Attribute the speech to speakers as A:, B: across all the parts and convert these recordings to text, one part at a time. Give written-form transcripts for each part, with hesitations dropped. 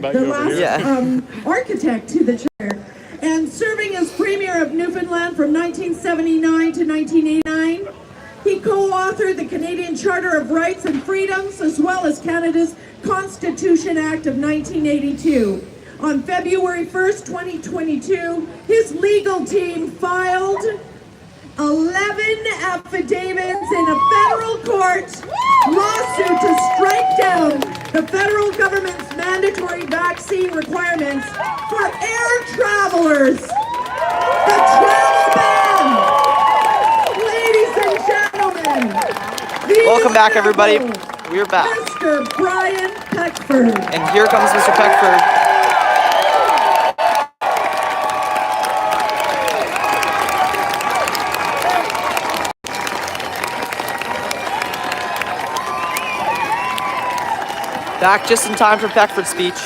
A: the last architect to the chair, and serving as Premier of Newfoundland from 1979 to 1989. He co-authored the Canadian Charter of Rights and Freedoms, as well as Canada's Constitution Act of 1982. On February 1st, 2022, his legal team filed 11 affidavits in a federal court lawsuit to strike down the federal government's mandatory vaccine requirements for air travelers. The travel ban! Ladies and gentlemen,
B: welcome back, everybody. We're back.
A: Mr. Brian Peckford.
B: And here comes Mr. Peckford. Back just in time for Peckford's speech.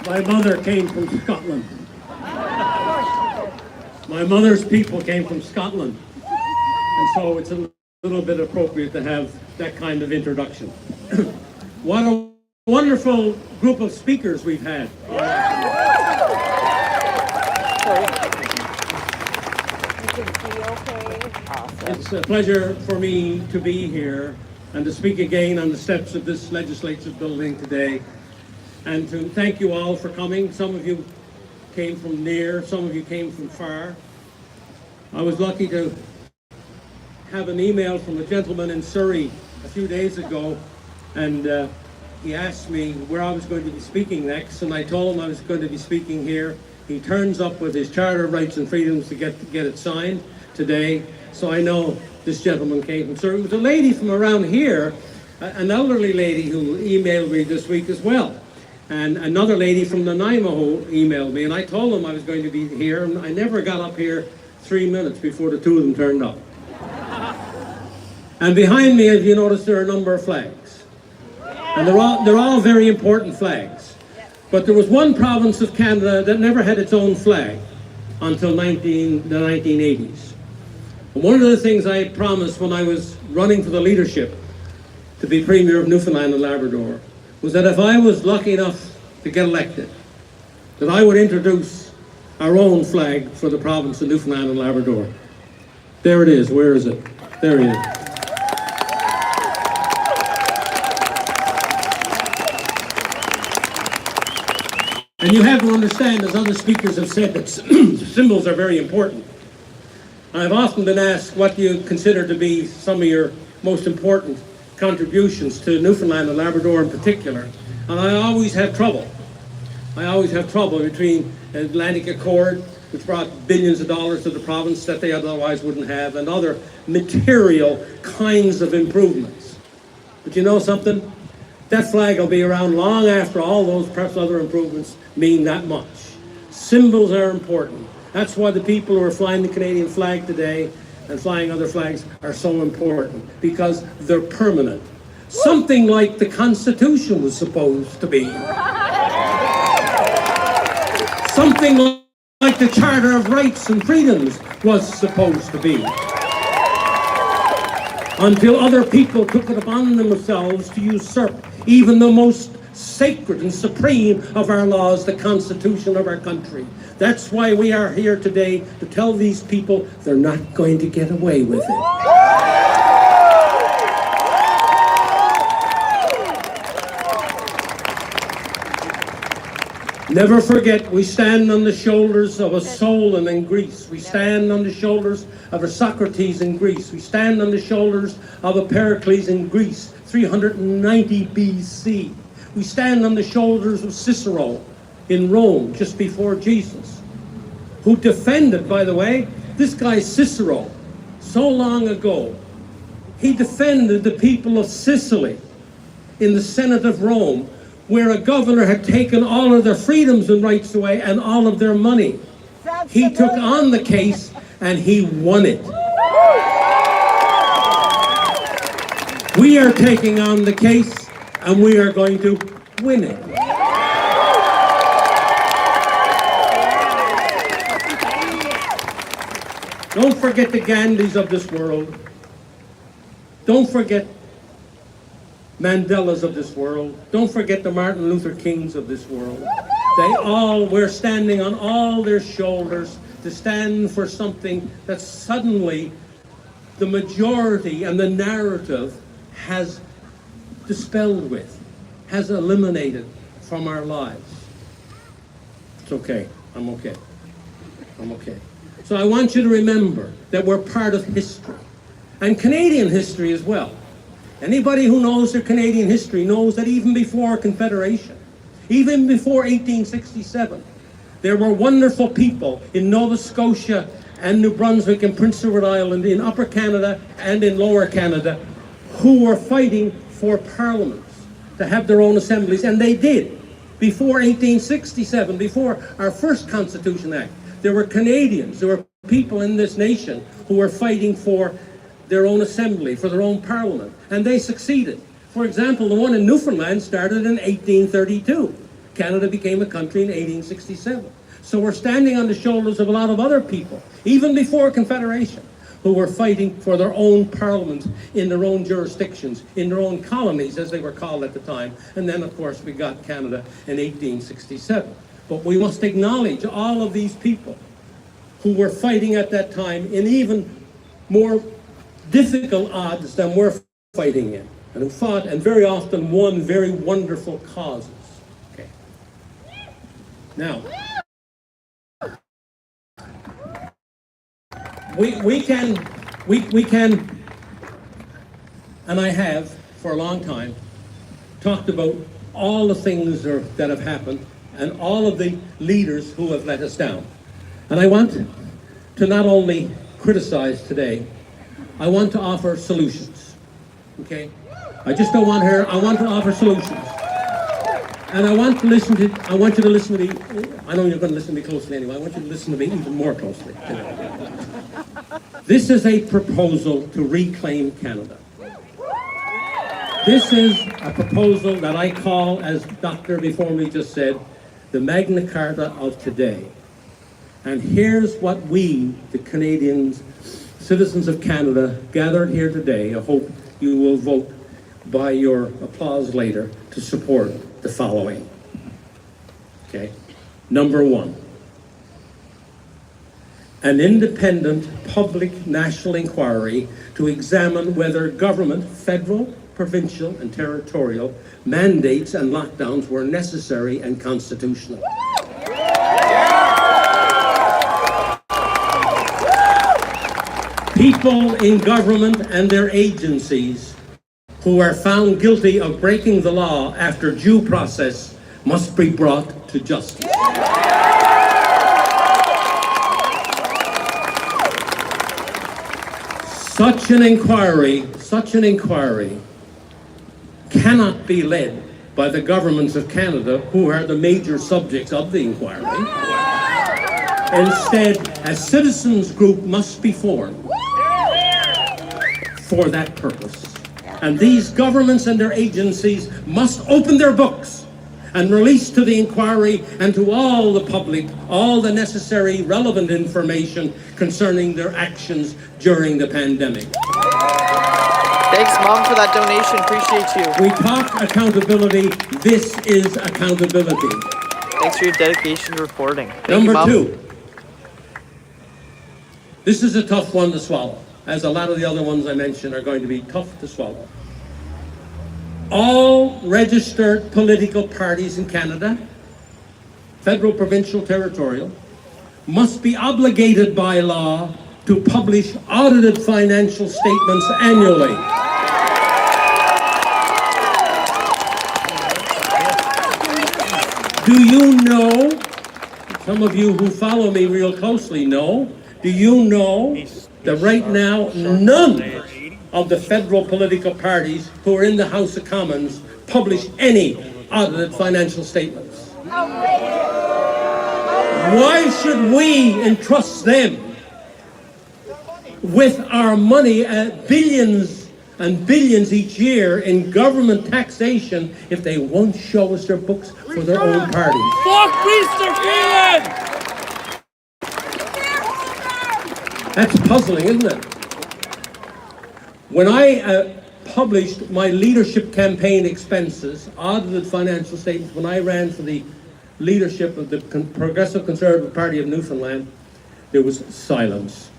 C: My mother came from Scotland. My mother's people came from Scotland. And so it's a little bit appropriate to have that kind of introduction. What a wonderful group of speakers we've had. It's a pleasure for me to be here and to speak again on the steps of this legislative building today. And to thank you all for coming. Some of you came from near, some of you came from far. I was lucky to have an email from a gentleman in Surrey a few days ago, and he asked me where I was going to be speaking next, and I told him I was going to be speaking here. He turns up with his Charter of Rights and Freedoms to get it signed today, so I know this gentleman came from Surrey. It was a lady from around here, an elderly lady who emailed me this week as well. And another lady from Nanaimo emailed me, and I told them I was going to be here, and I never got up here 3 minutes before the two of them turned up. And behind me, as you notice, there are a number of flags. And they're all very important flags. But there was one province of Canada that never had its own flag until the 1980s. And one of the things I promised when I was running for the leadership to be Premier of Newfoundland and Labrador was that if I was lucky enough to get elected, that I would introduce our own flag for the province of Newfoundland and Labrador. There it is. Where is it? There it is. And you have to understand, as other speakers have said, that symbols are very important. I've often been asked what do you consider to be some of your most important contributions to Newfoundland and Labrador in particular, and I always have trouble. I always have trouble between Atlantic Accord, which brought billions of dollars to the province that they otherwise wouldn't have, and other material kinds of improvements. But you know something? That flag will be around long after all those perhaps other improvements mean that much. Symbols are important. That's why the people who are flying the Canadian flag today and flying other flags are so important, because they're permanent. Something like the Constitution was supposed to be. Something like the Charter of Rights and Freedoms was supposed to be. Until other people took it upon themselves to usurp even the most sacred and supreme of our laws, the Constitution of our country. That's why we are here today, to tell these people they're not going to get away with it. Never forget, we stand on the shoulders of a Solon in Greece. We stand on the shoulders of a Socrates in Greece. We stand on the shoulders of a Pericles in Greece, 390 BC. We stand on the shoulders of Cicero in Rome just before Jesus, who defended, by the way, this guy Cicero, so long ago, he defended the people of Sicily in the Senate of Rome, where a governor had taken all of their freedoms and rights away and all of their money. He took on the case and he won it. We are taking on the case and we are going to win it. Don't forget the Gandhis of this world. Don't forget Mandelas of this world. Don't forget the Martin Luther Kings of this world. We're standing on all their shoulders to stand for something that suddenly the majority and the narrative has dispelled with, has eliminated from our lives. It's okay. I'm okay. I'm okay. So I want you to remember that we're part of history, and Canadian history as well. Anybody who knows their Canadian history knows that even before Confederation, even before 1867, there were wonderful people in Nova Scotia and New Brunswick and Prince Edward Island, in Upper Canada and in Lower Canada, who were fighting for parliaments to have their own assemblies, and they did. Before 1867, before our first Constitution Act, there were Canadians, there were people in this nation who were fighting for their own assembly, for their own parliament, and they succeeded. For example, the one in Newfoundland started in 1832. Canada became a country in 1867. So we're standing on the shoulders of a lot of other people, even before Confederation, who were fighting for their own parliaments in their own jurisdictions, in their own colonies, as they were called at the time. And then, of course, we got Canada in 1867. But we must acknowledge all of these people who were fighting at that time in even more difficult odds than we're fighting in, and who fought and very often won very wonderful causes. Okay. Now, we can, and I have for a long time talked about all the things that have happened and all of the leaders who have let us down. And I want to not only criticize today, I want to offer solutions, okay? I just don't want her, I want to offer solutions. And I want you to listen to me, I know you're going to listen to me closely anyway, I want you to listen to me even more closely. This is a proposal to reclaim Canada. This is a proposal that I call, as Doctor before me just said, the Magna Carta of today. And here's what we, the Canadians, citizens of Canada, gathered here today. I hope you will vote by your applause later to support the following. Okay. Number one, an independent public national inquiry to examine whether government, federal, provincial, and territorial mandates and lockdowns were necessary and constitutional. People in government and their agencies who are found guilty of breaking the law after due process must be brought to justice. Such an inquiry cannot be led by the governments of Canada, who are the major subjects of the inquiry. Instead, a citizens group must be formed for that purpose. And these governments and their agencies must open their books and release to the inquiry and to all the public all the necessary relevant information concerning their actions during the pandemic.
B: Thanks, Mom, for that donation. Appreciate you.
C: We talk accountability. This is accountability.
B: Thanks for your dedication to reporting.
C: Number two, this is a tough one to swallow, as a lot of the other ones I mentioned are going to be tough to swallow. All registered political parties in Canada federal, provincial, territorial, must be obligated by law to publish audited financial statements annually. Do you know, some of you who follow me real closely know, do you know that right now none of the federal political parties who are in the House of Commons publish any audited financial statements? Why should we entrust them with our money, billions and billions each year in government taxation, if they won't show us their books for their own party?
D: Fuck Mr. Freeland!
C: That's puzzling, isn't it? When I published my leadership campaign expenses, audited financial statements, when I ran for the leadership of the Progressive Conservative Party of Newfoundland, there was silence.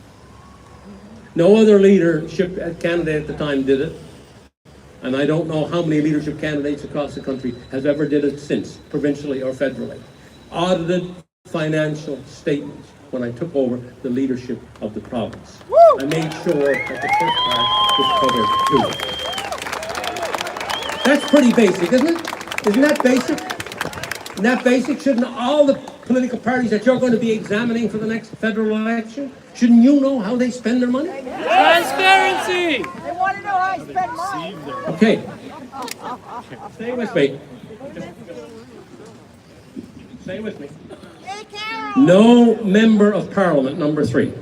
C: No other leadership candidate at the time did it, and I don't know how many leadership candidates across the country has ever did it since, provincially or federally. Audited financial statements when I took over the leadership of the province. Woo! I made sure that the first part was covered too. That's pretty basic, isn't it? Isn't that basic? Isn't that basic? Shouldn't all the political parties that you're going to be examining for the next federal election, shouldn't you know how they spend their money?
D: Transparency!
E: They want to know how I spend mine.
C: Okay. Stay with me. Stay with me.
E: Hey, Carol!
C: No member of Parliament, number 3.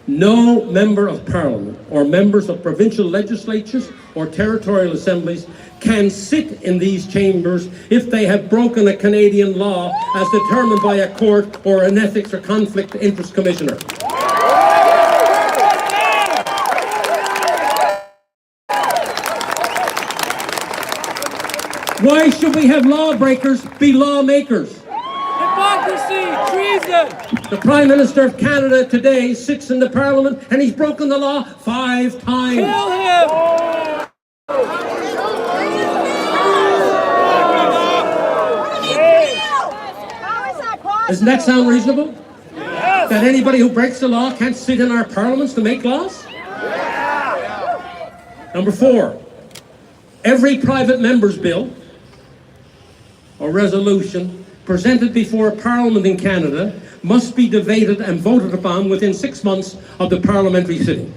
C: No member of Parliament or members of provincial legislatures or territorial assemblies can sit in these chambers if they have broken a Canadian law as determined by a court or an ethics or conflict of interest commissioner. Why should we have lawbreakers be lawmakers?
D: Hypocrisy! Treason!
C: The Prime Minister of Canada today sits in the Parliament and he's broken the law 5 times.
D: Kill him!
C: Doesn't that sound reasonable?
D: Yes.
C: That anybody who breaks the law can't sit in our parliaments to make laws? Number 4, every private member's bill or resolution presented before a parliament in Canada must be debated and voted upon within 6 months of the parliamentary sitting.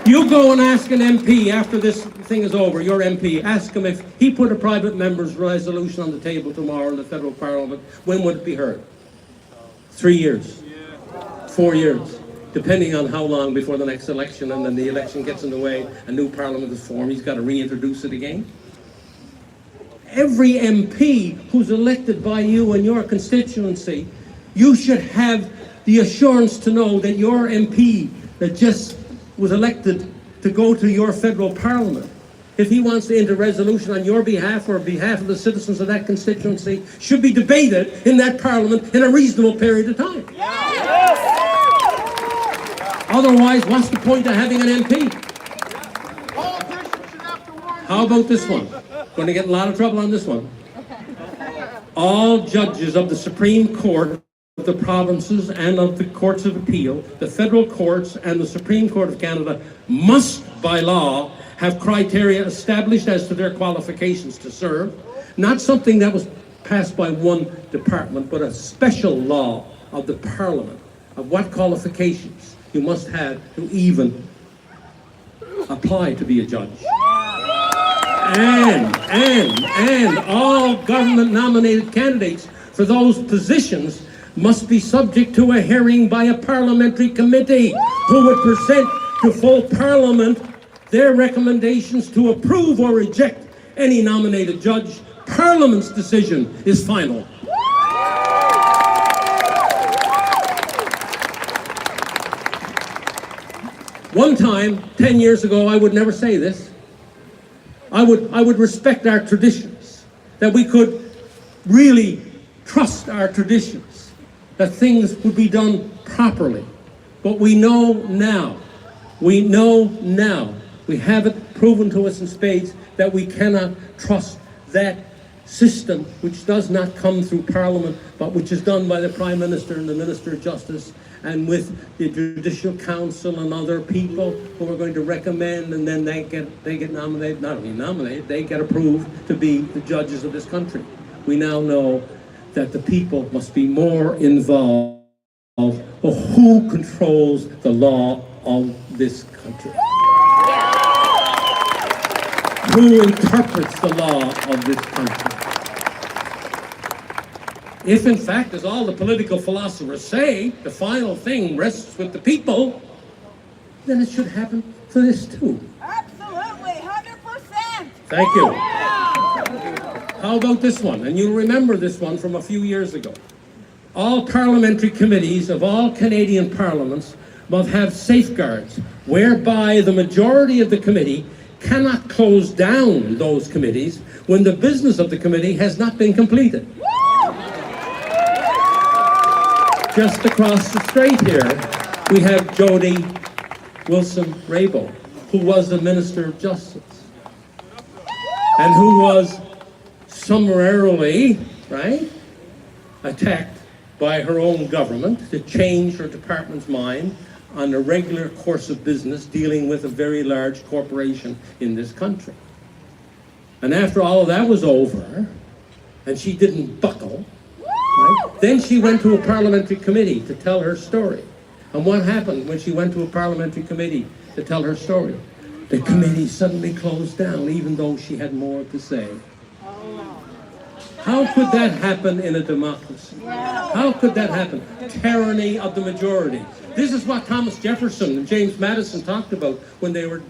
C: You go and ask an MP after this thing is over, your MP, ask him if he put a private member's resolution on the table tomorrow in the federal parliament, when would it be heard? 3 years, 4 years, depending on how long before the next election, and then the election gets in the way, a new parliament is formed, he's got to reintroduce it again. Every MP who's elected by you and your constituency, you should have the assurance to know that your MP that just was elected to go to your federal parliament, if he wants to enter resolution on your behalf or behalf of the citizens of that constituency, should be debated in that parliament in a reasonable period of time.
D: Yes.
C: Otherwise, what's the point of having an MP? How about this one? Going to get in a lot of trouble on this one. All judges of the Supreme Court of the provinces and of the courts of appeal, the federal courts and the Supreme Court of Canada must, by law, have criteria established as to their qualifications to serve, not something that was passed by one department, but a special law of the Parliament of what qualifications you must have to even apply to be a judge. And all government-nominated candidates for those positions must be subject to a hearing by a parliamentary committee who would present to full Parliament their recommendations to approve or reject any nominated judge. Parliament's decision is final. One time, 10 years ago, I would never say this. I would respect our traditions, that we could really trust our traditions, that things would be done properly. But we know now, we have it proven to us in spades that we cannot trust that system which does not come through Parliament, but which is done by the Prime Minister and the Minister of Justice, and with the Judicial Council and other people who are going to recommend, and then they get nominated, not only nominated, they get approved to be the judges of this country. We now know that the people must be more involved of who controls the law of this country. Who interprets the law of this country. If in fact, as all the political philosophers say, the final thing rests with the people, then it should happen for this too.
E: Absolutely, 100%.
C: Thank you. How about this one? And you'll remember this one from a few years ago. All parliamentary committees of all Canadian parliaments must have safeguards whereby the majority of the committee cannot close down those committees when the business of the committee has not been completed. Just across the strait here, we have Jody Wilson-Raybould, who was the Minister of Justice, and who was summarily, right, attacked by her own government to change her department's mind on a regular course of business dealing with a very large corporation in this country. And after all of that was over, and she didn't buckle, right, then she went to a parliamentary committee to tell her story. And what happened when she went to a parliamentary committee to tell her story? The committee suddenly closed down, even though she had more to say. How could that happen in a democracy? How could that happen? Tyranny of the majority. This is what Thomas Jefferson and James Madison talked about when they were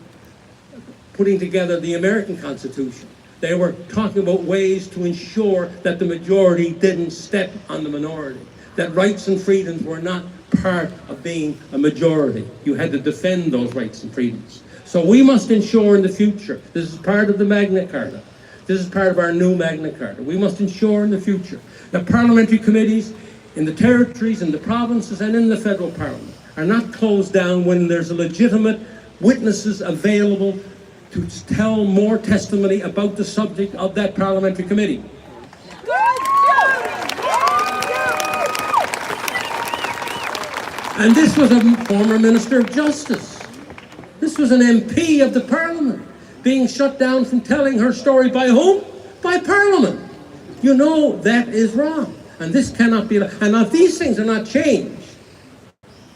C: putting together the American Constitution. They were talking about ways to ensure that the majority didn't step on the minority, that rights and freedoms were not part of being a majority. You had to defend those rights and freedoms. So we must ensure in the future, this is part of the Magna Carta, this is part of our new Magna Carta, we must ensure in the future that parliamentary committees in the territories, in the provinces, and in the federal parliament are not closed down when there's legitimate witnesses available to tell more testimony about the subject of that parliamentary committee. And this was a former Minister of Justice. This was an MP of the Parliament being shut down from telling her story by whom? By Parliament. You know that is wrong. And this cannot be, and if these things are not changed,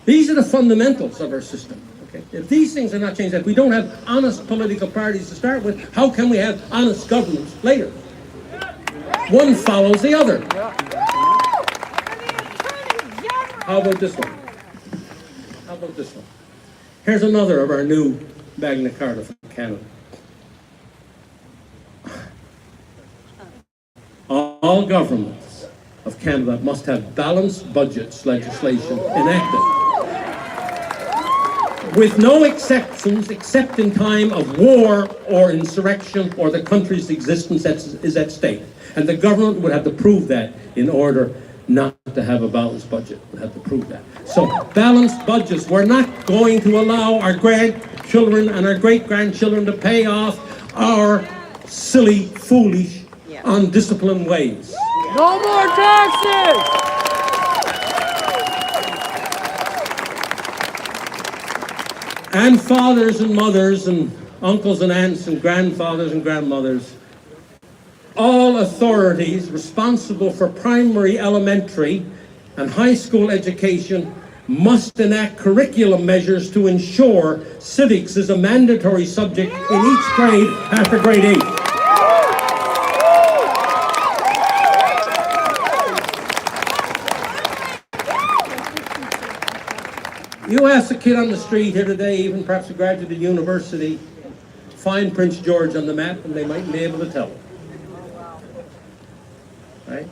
C: these are the fundamentals of our system. Okay? If these things are not changed, if we don't have honest political parties to start with, how can we have honest governments later? One follows the other. How about this one? How about this one? Here's another of our new Magna Carta for Canada. All governments of Canada must have balanced budgets legislation enacted, with no exceptions except in time of war or insurrection or the country's existence is at stake. And the government would have to prove that in order not to have a balanced budget, would have to prove that. So balanced budgets, we're not going to allow our grandchildren and our great-grandchildren to pay off our silly, foolish, undisciplined ways.
D: No more taxes!
C: And fathers and mothers and uncles and aunts and grandfathers and grandmothers, all authorities responsible for primary, elementary, and high school education must enact curriculum measures to ensure civics is a mandatory subject in each grade after grade 8. You ask a kid on the street here today, even perhaps a graduate of university, find Prince George on the map, and they might be able to tell you. Right?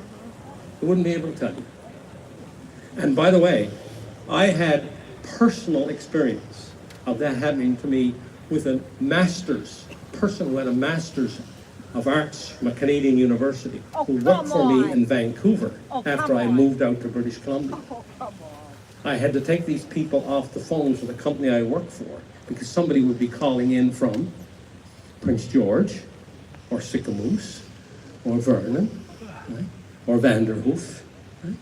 C: They wouldn't be able to tell you. And by the way, I had personal experience of that happening to me with a person who had a master's of arts from a Canadian university, who worked for me in Vancouver after I moved out to British Columbia. I had to take these people off the phones with the company I worked for because somebody would be calling in from Prince George or Sicamous or Vernon, right? Or Vanderhoof, right?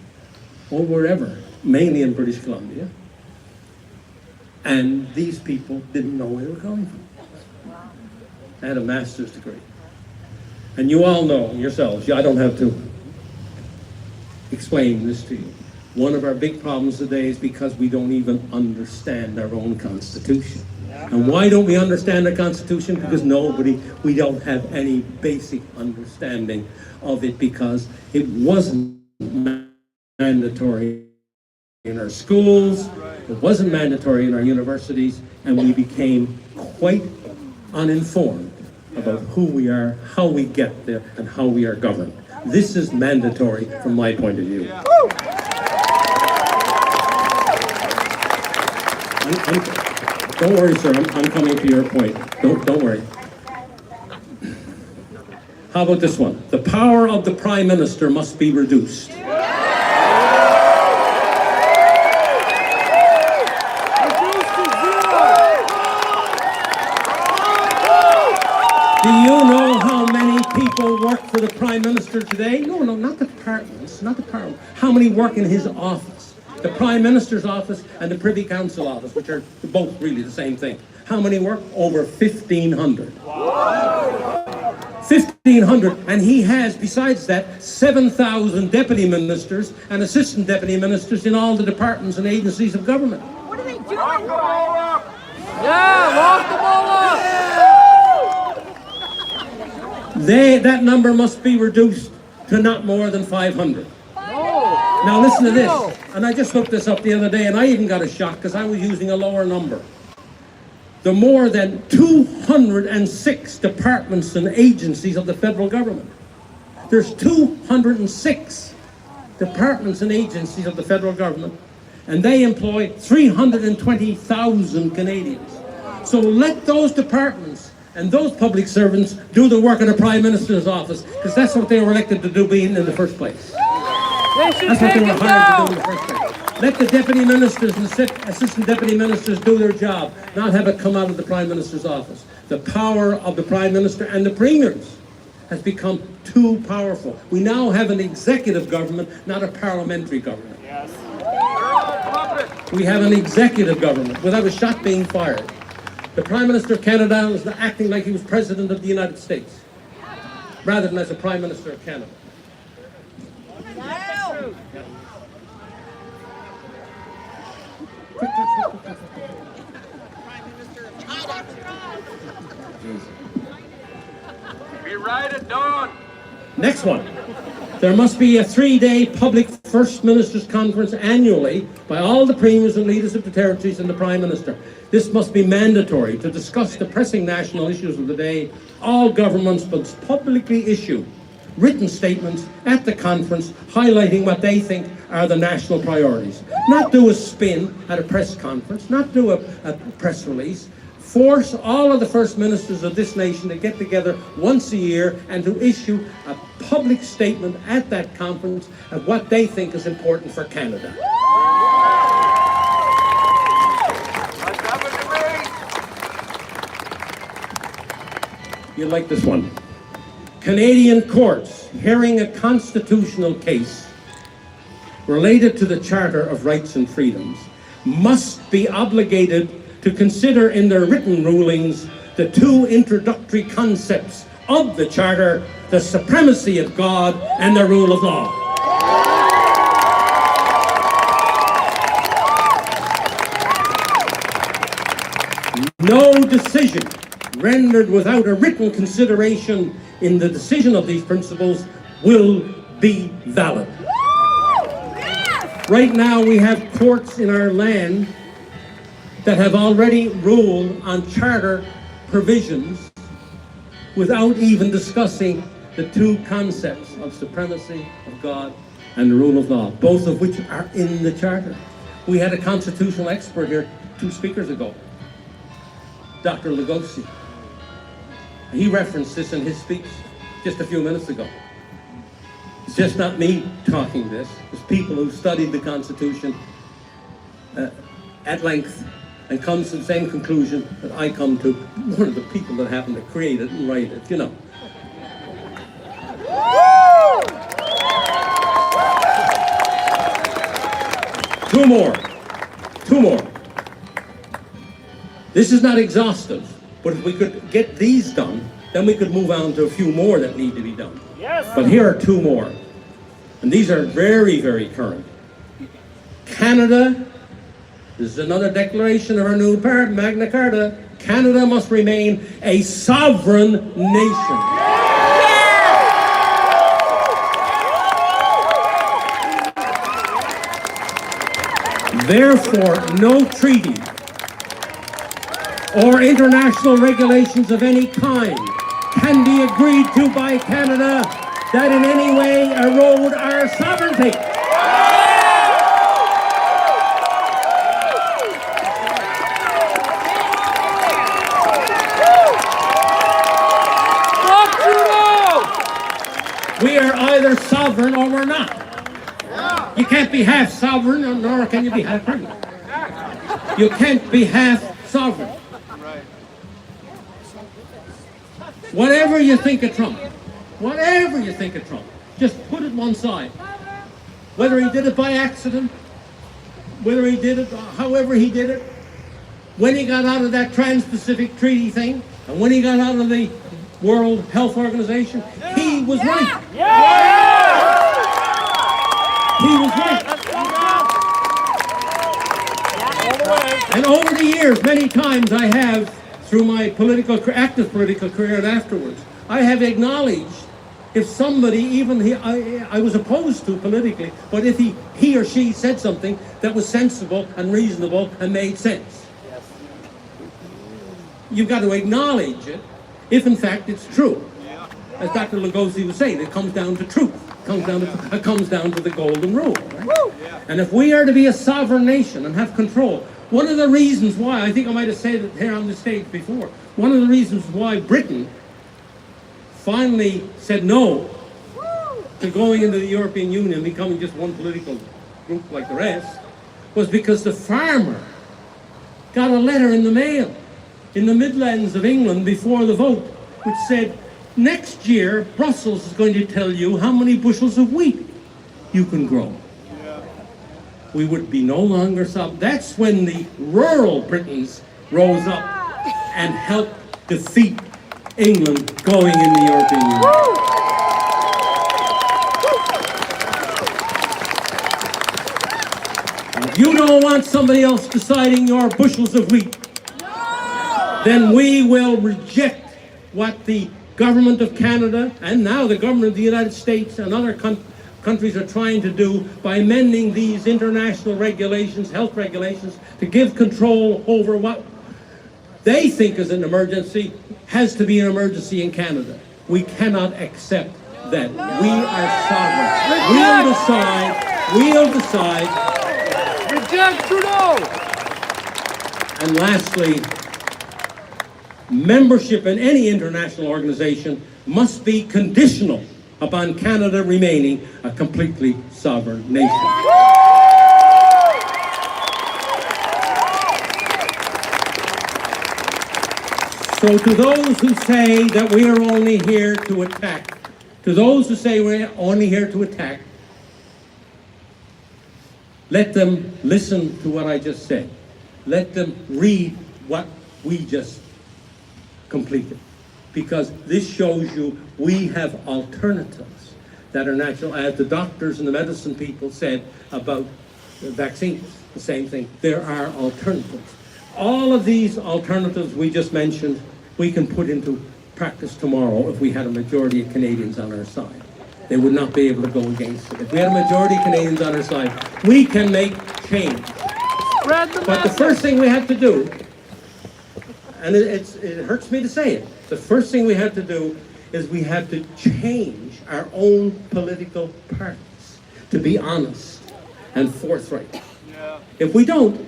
C: Or wherever, mainly in British Columbia. And these people didn't know where they were coming from. I had a master's degree. And you all know yourselves, I don't have to explain this to you. One of our big problems today is because we don't even understand our own Constitution. And why don't we understand the Constitution? Because we don't have any basic understanding of it, because it wasn't mandatory in our schools, it wasn't mandatory in our universities, and we became quite uninformed about who we are, how we get there, and how we are governed. This is mandatory from my point of view. Don't worry, sir, I'm coming to your point. Don't worry. How about this one? The power of the Prime Minister must be reduced. Do you know how many people work for the Prime Minister today? No, not the departments, not the Parliament. How many work in his office? The Prime Minister's office and the Privy Council office, which are both really the same thing. How many work? Over 1,500. 1,500, and he has, besides that, 7,000 deputy ministers and assistant deputy ministers in all the departments and agencies of government.
E: What are they doing?
D: Yeah, lock them all up.
C: That number must be reduced to not more than 500. Now listen to this, and I just looked this up the other day, and I even got a shock because I was using a lower number. The more than 206 departments and agencies of the federal government. There's 206 departments and agencies of the federal government, and they employ 320,000 Canadians. So let those departments and those public servants do the work of the Prime Minister's office, because that's what they were elected to do being in the first place. That's what they were hired to do in the first place. Let the deputy ministers and assistant deputy ministers do their job, not have it come out of the Prime Minister's office. The power of the Prime Minister and the premiers has become too powerful. We now have an executive government, not a parliamentary government. Yes. We have an executive government without a shot being fired. The Prime Minister of Canada is acting like he was President of the United States, rather than as a Prime Minister of Canada.
D: We ride at dawn.
C: Next one. There must be a 3-day public First Ministers' Conference annually by all the premiers and leaders of the territories and the Prime Minister. This must be mandatory to discuss the pressing national issues of the day. All governments must publicly issue written statements at the conference highlighting what they think are the national priorities. Not do a spin at a press conference, not do a press release. Force all of the First Ministers of this nation to get together once a year and to issue a public statement at that conference of what they think is important for Canada. You like this one? Canadian courts hearing a constitutional case related to the Charter of Rights and Freedoms must be obligated to consider in their written rulings the two introductory concepts of the Charter, the supremacy of God and the rule of law. No decision rendered without a written consideration in the decision of these principles will be valid. Right now we have courts in our land that have already ruled on charter provisions without even discussing the two concepts of supremacy of God and the rule of law, both of which are in the charter. We had a constitutional expert here 2 speakers ago, Dr. Lugosi. He referenced this in his speech just a few minutes ago. It's just not me talking this. It's people who studied the Constitution at length and comes to the same conclusion that I come to, one of the people that happened to create it and write it, you know. two more. Two more. This is not exhaustive, but if we could get these done, then we could move on to a few more that need to be done. Yes. But here are two more. And these are very, very current. Canada, this is another declaration of our new Magna Carta. Canada must remain a sovereign nation. Therefore, no treaty or international regulations of any kind can be agreed to by Canada that in any way erode our sovereignty. We are either sovereign or we're not. You can't be half sovereign, nor can you be half free. You can't be half sovereign. Whatever you think of Trump, just put it one side. Whether he did it by accident, whether he did it, however he did it, when he got out of that Trans-Pacific Treaty thing, and when he got out of the World Health Organization, he was right. He was right. And over the years, many times I have, through my active political career and afterwards, I have acknowledged if somebody, even I was opposed to politically, but if he or she said something that was sensible and reasonable and made sense. You've got to acknowledge it if in fact it's true. As Dr. Lugosi was saying, it comes down to truth. It comes down to the golden rule. Right? And if we are to be a sovereign nation and have control, one of the reasons why, I think I might have said it here on the stage before, one of the reasons why Britain finally said no to going into the European Union, becoming just one political group like the rest, was because the farmer got a letter in the mail in the Midlands of England before the vote, which said, next year, Brussels is going to tell you how many bushels of wheat you can grow. We would be no longer sovereign. That's when the rural Britons rose up and helped defeat England going in the European Union. If you don't want somebody else deciding your bushels of wheat, then we will reject what the government of Canada and now the government of the United States and other countries are trying to do by amending these international regulations, health regulations, to give control over what they think is an emergency has to be an emergency in Canada. We cannot accept that. We are sovereign. We'll decide.
D: Reject Trudeau!
C: And lastly, membership in any international organization must be conditional upon Canada remaining a completely sovereign nation. So to those who say that we are only here to attack, let them listen to what I just said. Let them read what we just completed. Because this shows you we have alternatives that are natural. As the doctors and the medicine people said about vaccines, the same thing. There are alternatives. All of these alternatives we just mentioned, we can put into practice tomorrow if we had a majority of Canadians on our side. They would not be able to go against it. If we had a majority of Canadians on our side, we can make change. But the first thing we have to do, and it hurts me to say it, the first thing we have to do is we have to change our own political parties to be honest and forthright. If we don't,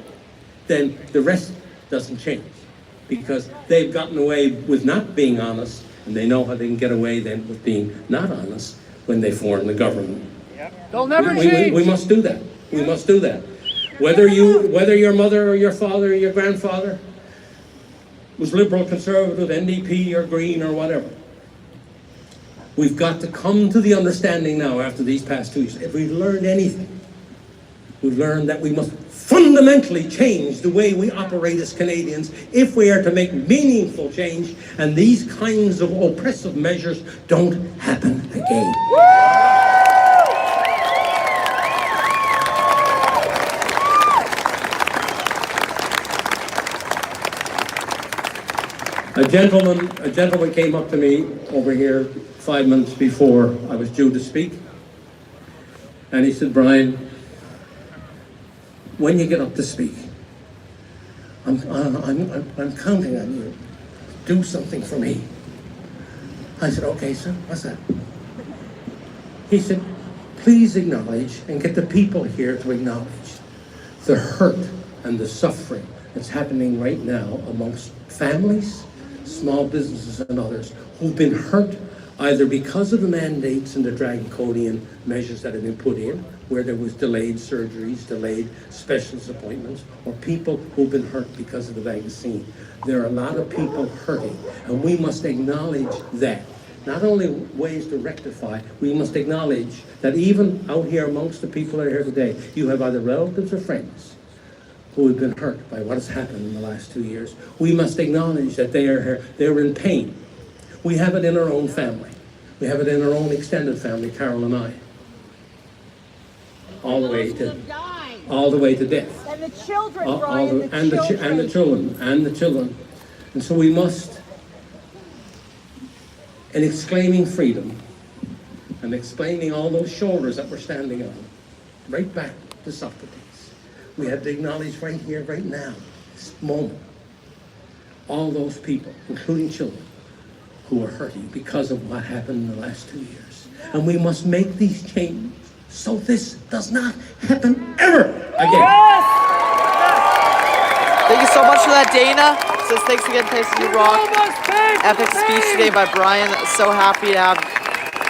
C: then the rest doesn't change, because they've gotten away with not being honest, and they know how they can get away then with being not honest when they form the government.
D: They'll never change.
C: We must do that. We must do that. Whether your mother or your father or your grandfather was liberal, conservative, NDP or Green or whatever, we've got to come to the understanding now after these past 2 years. If we've learned anything, We've learned that we must fundamentally change the way we operate as Canadians if we are to make meaningful change, and these kinds of oppressive measures don't happen again. A gentleman came up to me over here 5 months before I was due to speak, and he said, "Brian, when you get up to speak, I'm counting on you. Do something for me." I said, "Okay, sir, what's that?" He said, "Please acknowledge and get the people here to acknowledge the hurt and the suffering that's happening right now amongst families, small businesses and others who've been hurt either because of the mandates and the draconian measures that have been put in, where there was delayed surgeries, delayed specialist appointments, or people who've been hurt because of the vaccine. There are a lot of people hurting, and we must acknowledge that. Not only ways to rectify, we must acknowledge that even out here amongst the people that are here today, you have either relatives or friends who have been hurt by what has happened in the last 2 years. We must acknowledge that they're in pain. We have it in our own family. We have it in our own extended family, Carol and I. All the way to death.
E: And the children, Brian,
C: the children. And so we must, in exclaiming freedom and exclaiming all those shoulders that we're standing on, right back to Socrates, we have to acknowledge right here, right now, this moment, all those people, including children, who are hurting because of what happened in the last 2 years. And we must make these changes so this does not happen ever again.
B: Yes! Thank you so much for that, Dana. Says thanks again, Tyson You Rock. Epic speech today by Brian. So happy to have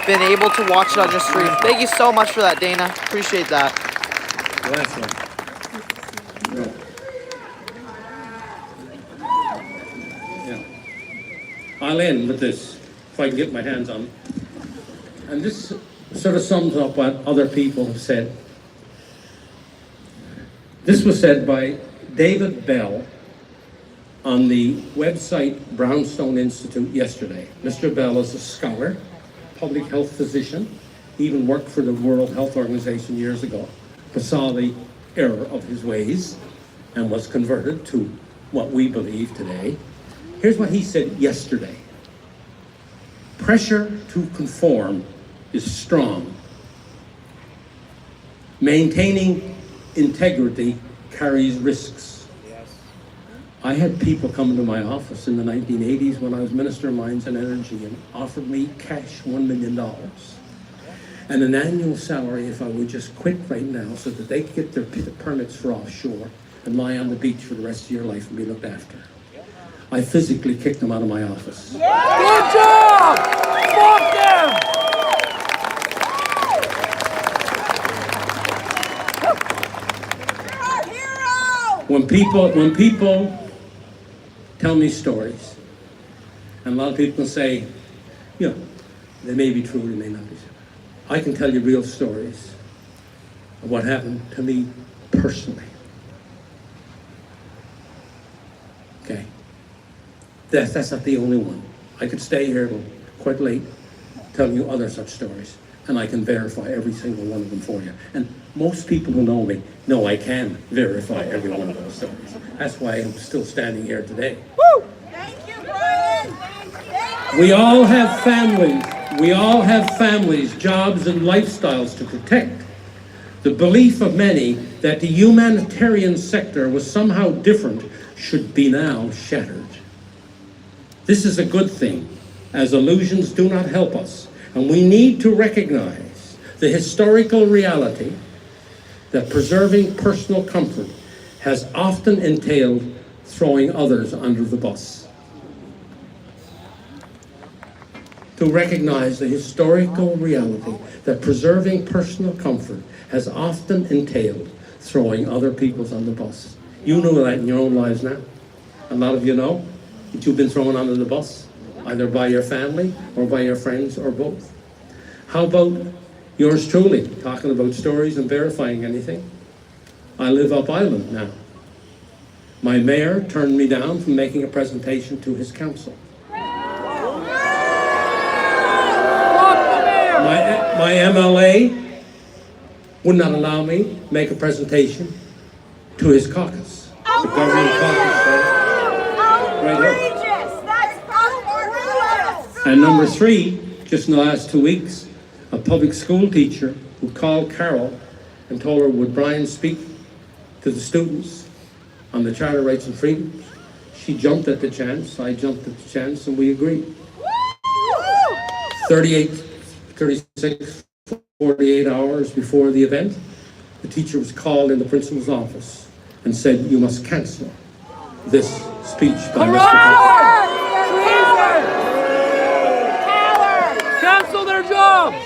B: been able to watch it on your stream. Thank you so much for that, Dana. Appreciate that.
C: Last one. I'll end with this, if I can get my hands on it. And this sort of sums up what other people have said. This was said by David Bell on the website Brownstone Institute yesterday. Mr. Bell is a scholar, public health physician, he even worked for the World Health Organization years ago, but saw the error of his ways and was converted to what we believe today. Here's what he said yesterday. Pressure to conform is strong. Maintaining integrity carries risks. I had people come into my office in the 1980s when I was Minister of Mines and Energy and offered me cash $1 million and an annual salary if I would just quit right now so that they could get their permits for offshore and lie on the beach for the rest of your life and be looked after. I physically kicked them out of my office.
D: Good job! Fuck them!
E: You're our hero!
C: When people tell me stories, and a lot of people say, you know, they may be true, they may not be true. I can tell you real stories of what happened to me personally. Okay? That's not the only one. I could stay here till quite late telling you other such stories, and I can verify every single one of them for you. And most people who know me know I can verify every one of those stories. That's why I'm still standing here today.
E: Woo! Thank you, Brian! Thank you.
C: We all have families. We all have families, jobs, and lifestyles to protect. The belief of many that the humanitarian sector was somehow different should be now shattered. This is a good thing, as illusions do not help us, and we need to recognize the historical reality that preserving personal comfort has often entailed throwing others under the bus. To recognize the historical reality that preserving personal comfort has often entailed throwing other people's on the bus. You know that in your own lives now. A lot of you know that you've been thrown under the bus, either by your family or by your friends or both. How about yours truly, talking about stories and verifying anything? I live up island now. My mayor turned me down from making a presentation to his council. My MLA would not allow me to make a presentation to his caucus. The government caucus right here.
E: That's outrageous!
C: And number 3, just in the last 2 weeks, a public school teacher who called Carol and told her, would Brian speak to the students on the Charter Rights and Freedoms? She jumped at the chance, I jumped at the chance, and we agreed. 36, 48 hours before the event, the teacher was called in the principal's office and said, you must cancel this speech by Mr. Peckford.
D: Cancel their jobs!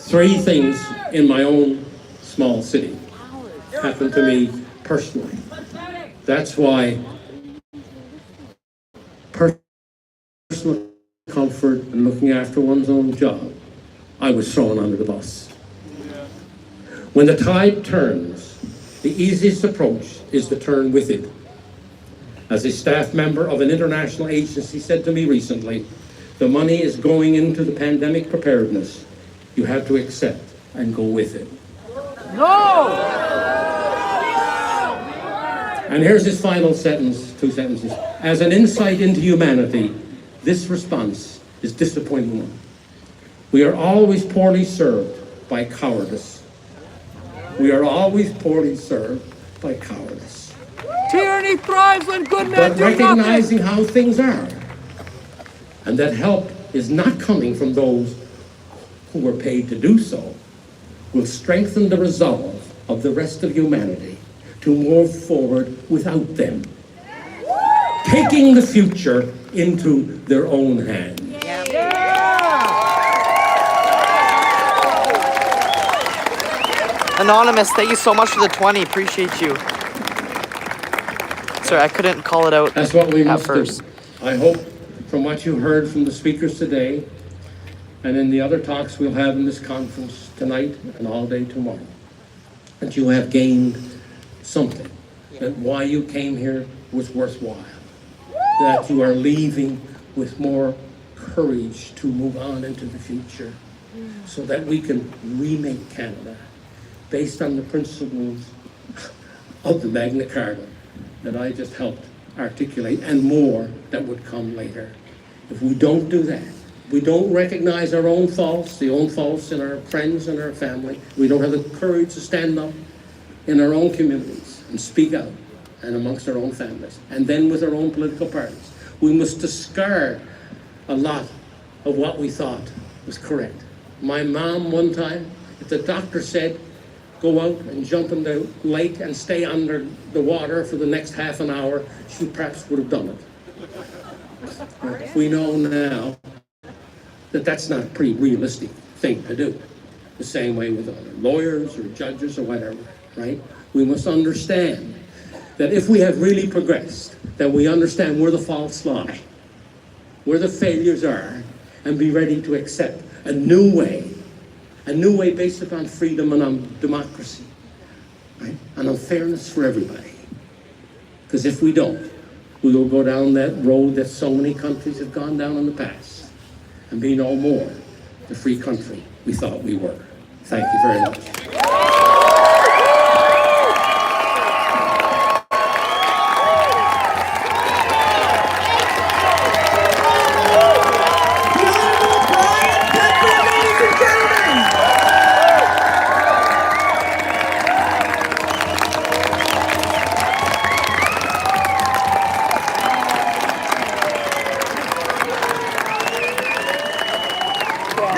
C: 3 things in my own small city happened to me personally. That's why personal comfort and looking after one's own job, I was thrown under the bus. When the tide turns, the easiest approach is to turn with it. As a staff member of an international agency said to me recently, the money is going into the pandemic preparedness. You have to accept and go with it.
D: No!
C: And here's his final sentence, 2 sentences. As an insight into humanity, this response is disappointing one. We are always poorly served by cowardice. We are always poorly served by cowardice.
D: Tyranny thrives when good men
C: But
D: do
C: recognizing
D: nothing.
C: how things are, and that help is not coming from those who were paid to do so, will strengthen the resolve of the rest of humanity to move forward without them, taking the future into their own hands.
B: Anonymous, thank you so much for the 20. Appreciate you. Sorry, I couldn't call it out
C: That's what we
B: at
C: must
B: first.
C: do. I hope from what you heard from the speakers today and in the other talks we'll have in this conference tonight and all day tomorrow, that you have gained something, that why you came here was worthwhile, that you are leaving with more courage to move on into the future so that we can remake Canada based on the principles of the Magna Carta that I just helped articulate, and more that would come later. If we don't do that, we don't recognize our own faults, the own faults in our friends and our family, we don't have the courage to stand up in our own communities and speak out and amongst our own families, and then with our own political parties, we must discard a lot of what we thought was correct. My mom one time, if the doctor said, go out and jump in the lake and stay under the water for the next half an hour, she perhaps would have done it. We know now that that's not a pretty realistic thing to do. The same way with other lawyers or judges or whatever, right? We must understand that if we have really progressed, that we understand where the faults lie, where the failures are, and be ready to accept a new way based upon freedom and on democracy, right? And on fairness for everybody. Because if we don't, we will go down that road that so many countries have gone down in the past and be no more the free country we thought we were. Thank you very much.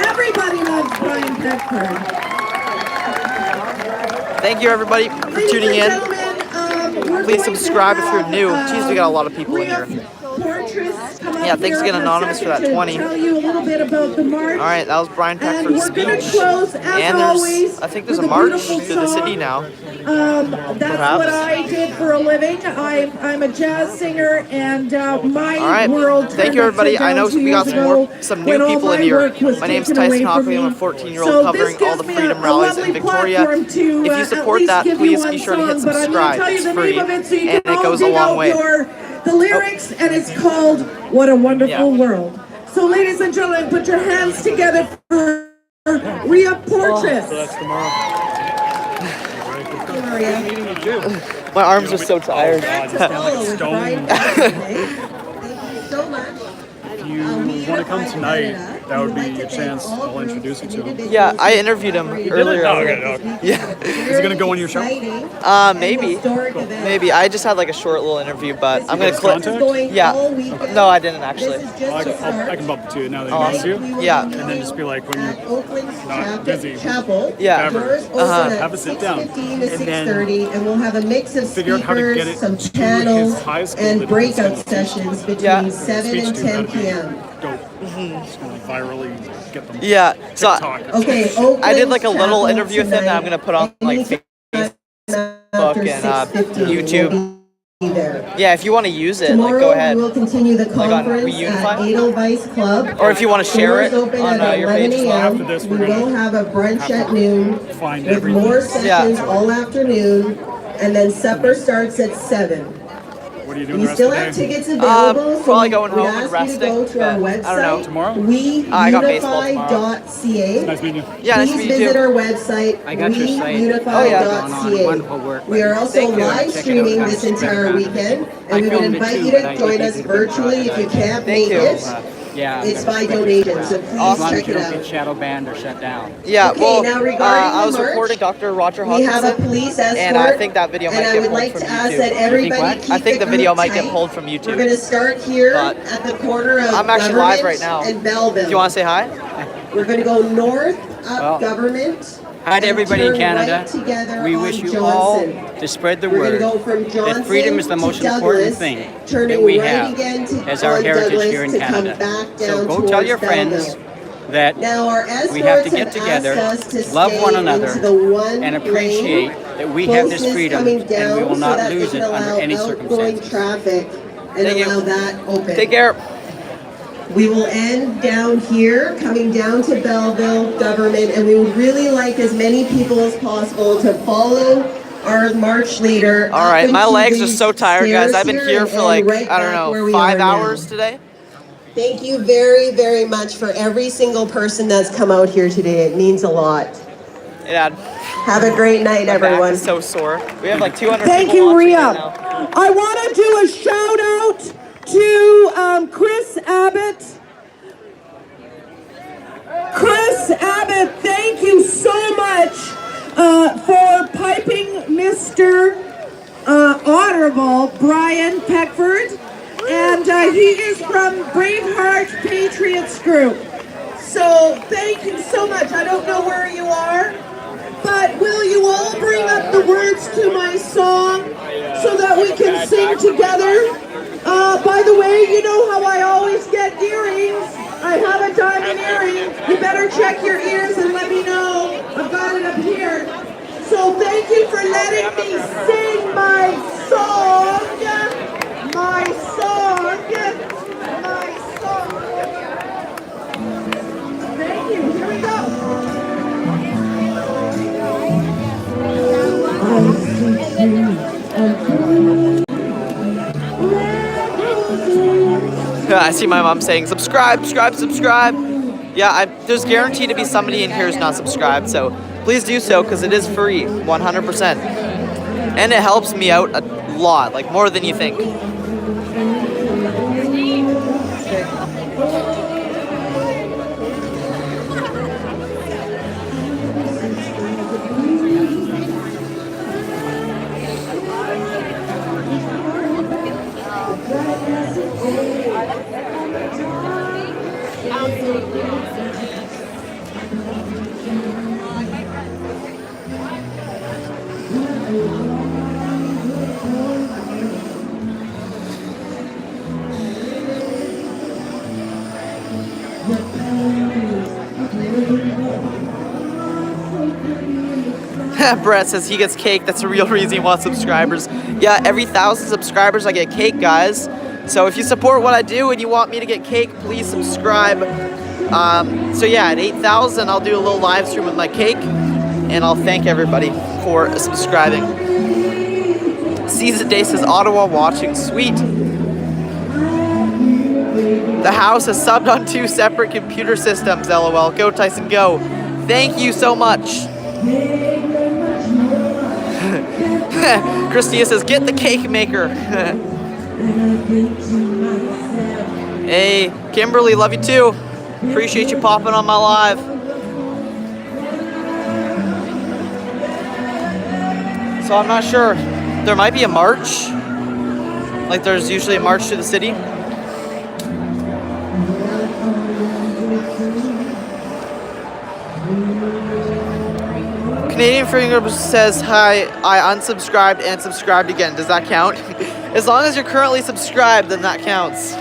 A: Everybody loves Brian Peckford.
B: Thank you, everybody, for tuning in. Please subscribe if you're new. Jeez, we got a lot of people in here.
A: Yeah,
B: thanks again, Anonymous, for that 20.
A: Tell you a little bit about the march.
B: All right, that was Brian Peckford's
A: And we're gonna
B: speech.
A: close, as
B: And
A: always,
B: I think there's a
A: with a
B: march
A: beautiful
B: through the city
A: song.
B: now.
A: That's what I did for a living. I'm a jazz singer, and my
B: All right.
A: world.
B: Thank you, everybody. I know we got some new people in here. My name's Tyson Hockley. I'm a 14-year-old covering all the freedom rallies in Victoria. If you support that, please be sure to hit subscribe. It's free, and it goes a long way.
A: The lyrics, and it's called "What a Wonderful World." So, ladies and gentlemen, put your hands together for Rhea Portress.
F: So that's tomorrow.
B: My arms are so tired.
A: So much.
F: If you want to come tonight, that would be your chance. I'll introduce you to him.
B: Yeah, I interviewed him earlier.
F: Oh, okay.
B: Yeah.
F: Is he going to go on your show?
B: Maybe. Maybe. I just had like a short little interview, but I'm gonna click.
F: Contact?
B: Yeah. No, I didn't actually.
F: I can bump it to you now that he knows you.
B: Yeah.
F: And then just be like, when you're not busy,
B: Yeah.
F: have a sit down.
G: And then and we'll have a mix of
F: figure out how to get it
G: speakers, some
F: to
G: channels,
F: his high school
G: and
F: that
G: breakout
F: he's in.
G: sessions between
B: Yeah.
G: 7 and 10 p.m.
F: Dope. Just going to virally get them.
B: Yeah. So
F: TikTok.
G: Okay,
B: I did like a little
G: Chapel
B: interview with him that I'm gonna put on like Facebook and YouTube.
G: There.
B: Yeah, if you want to use it,
G: Tomorrow
B: like go ahead.
G: we will continue the
B: on
G: conference
B: We
G: at
B: Unify?
G: Edelweiss Club.
B: Or if you want to share it
G: Doors open
B: on
G: at
B: your
G: 11
B: page as well.
G: a.m.
F: After this,
G: We
F: we're gonna
G: will have a brunch at noon
F: find
G: with
F: everything.
G: more sessions
B: Yeah.
G: all afternoon, and then supper starts at 7.
F: What are you doing
G: We
F: the rest
G: still
F: of
G: have
F: the day?
G: tickets available.
B: probably
G: so
B: going
G: we'd
B: home
G: ask
B: and
G: you to
B: resting,
G: go to our
B: but
G: website.
B: I don't know.
F: Tomorrow?
B: I got baseball tomorrow.
G: weunify.ca.
F: Nice meeting you.
B: Yeah, nice to
G: Please
B: meet you
G: visit
B: too.
G: our website,
H: I got your site.
G: weunify.ca.
H: Wonderful work.
G: We are also
B: Thank you.
G: live streaming this entire weekend, and we would
H: filmed it
G: invite
H: too,
G: you
H: but
G: to
H: I
G: join
H: think
G: us
H: you did
G: virtually if you can't
B: Thank
G: make
B: you.
G: it.
H: Yeah.
G: It's by donation, so please
H: As long as
G: check
H: you
G: it
H: don't get
G: out.
H: shadow banned or shut down.
B: Yeah,
G: Okay,
B: well,
G: now regarding
B: I
G: the
B: was
G: merch,
B: recording Dr. Roger
G: We have a
B: Hodgkinson,
G: police escort,
B: and I think that video might
G: and I
B: get
G: would
B: pulled
G: like
B: from
G: to ask that
B: YouTube.
G: everybody
H: what?
G: keep
B: I think the video
G: group
B: might get
G: tight.
B: pulled from
G: We're
B: YouTube.
G: going to start here
B: But
G: at the corner of
B: I'm actually live
G: Government
B: right now.
G: and Belleville.
B: Do you want to say hi?
G: We're going to go north up
H: Well,
G: Government.
H: Hi to
G: and
H: everybody in
G: turn
H: Canada.
G: Right together
H: We
G: on
H: wish you
G: Johnson.
H: all to spread the
G: We're going
H: word
G: to go from Johnson
H: that freedom is the most
G: to
H: important
G: Douglas,
H: thing
G: turning
H: that we
G: right
H: have
G: again to,
H: as our
G: on
H: heritage
G: Douglas
H: here in
G: to
H: Canada.
G: Come back down
H: So go tell
G: towards
H: your friends
G: Belleville.
H: that
G: Now our
H: we have to
G: escorts
H: get
G: have
H: together,
G: asked us to
H: love
G: stay
H: one another,
G: into the one
H: and appreciate
G: lane,
H: that we have this
G: closest
H: freedom
G: coming
H: and
G: down
H: we will
G: so
H: not
G: that
H: lose
G: they
H: it
G: can
H: under
G: allow
H: any
G: outgoing
H: circumstances.
G: traffic and
B: Thank you.
G: allow that open.
B: Take care.
G: We will end down here, coming down to Belleville Government, and we would really like as many people as possible to follow our march leader.
B: All right, my
G: up
B: legs
G: into
B: are
G: these
B: so tired, guys.
G: stairs
B: I've been here for
G: and
B: like,
G: right
B: I don't
G: back where
B: know,
G: we
B: 5
G: are now.
B: hours today.
G: Thank you very, very much for every single person that's come out here today. It means a lot.
B: Yeah,
G: Have a great night,
B: my back
G: everyone.
B: is so sore. We have like 200
A: Thank
B: people
A: you,
B: watching
A: Rhea.
B: right now.
A: I want to do a shout out to Chris Abbott. Chris Abbott, thank you so much for piping Mr. Honorable Brian Peckford. And he is from Braveheart Patriots Group. So thank you so much. I don't know where you are, but will you all bring up the words to my song so that we can sing together? By the way, you know how I always get earrings. I have a diamond earring. You better check your ears and let me know. I've got it up here. So thank you for letting me sing my song. My song. My song. Thank you. Here we go.
B: I see my mom saying, subscribe, subscribe, subscribe. Yeah, there's guaranteed to be somebody in here who's not subscribed, so please do so because it is free, 100%. And it helps me out a lot, like more than you think. Brett says he gets cake. That's the real reason he wants subscribers. Yeah, every 1,000 subscribers I get cake, guys. So if you support what I do and you want me to get cake, please subscribe. So yeah, at 8,000, I'll do a little live stream with my cake, and I'll thank everybody for subscribing. Season Day says Ottawa watching. Sweet. The house has subbed on 2 separate computer systems. LOL. Go Tyson, go. Thank you so much. Christina says, get the cake maker. Hey, Kimberly, love you too. Appreciate you popping on my live. So I'm not sure. There might be a march. Like there's usually a march to the city. Canadian Finger says, hi, I unsubscribed and subscribed again. Does that count? As long as you're currently subscribed, then that counts.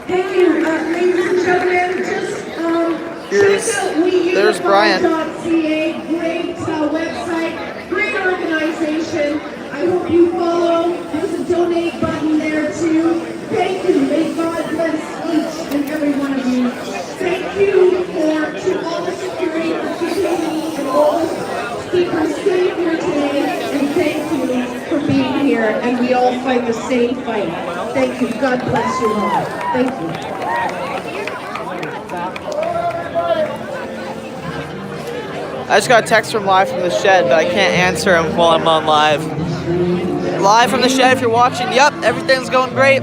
A: Thank you, ladies and gentlemen. Just check out
B: There's Brian.
A: WeUnify.ca. Great website, great organization. I hope you follow. There's a donate button there too. Thank you. May God bless each and every one of you. Thank you to all the security for keeping me and all the speakers safe here today. And thank you for being here. And we all fight the same fight. Thank you. God bless you all. Thank you.
B: I just got a text from live from the shed, but I can't answer him while I'm on live. Live from the shed if you're watching. Yep, everything's going great.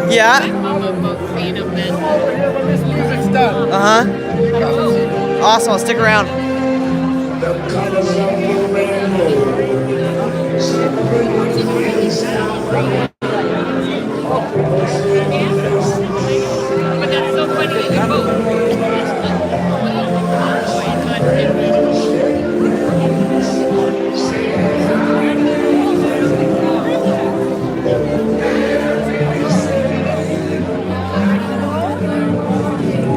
B: Yeah. Awesome. I'll stick around.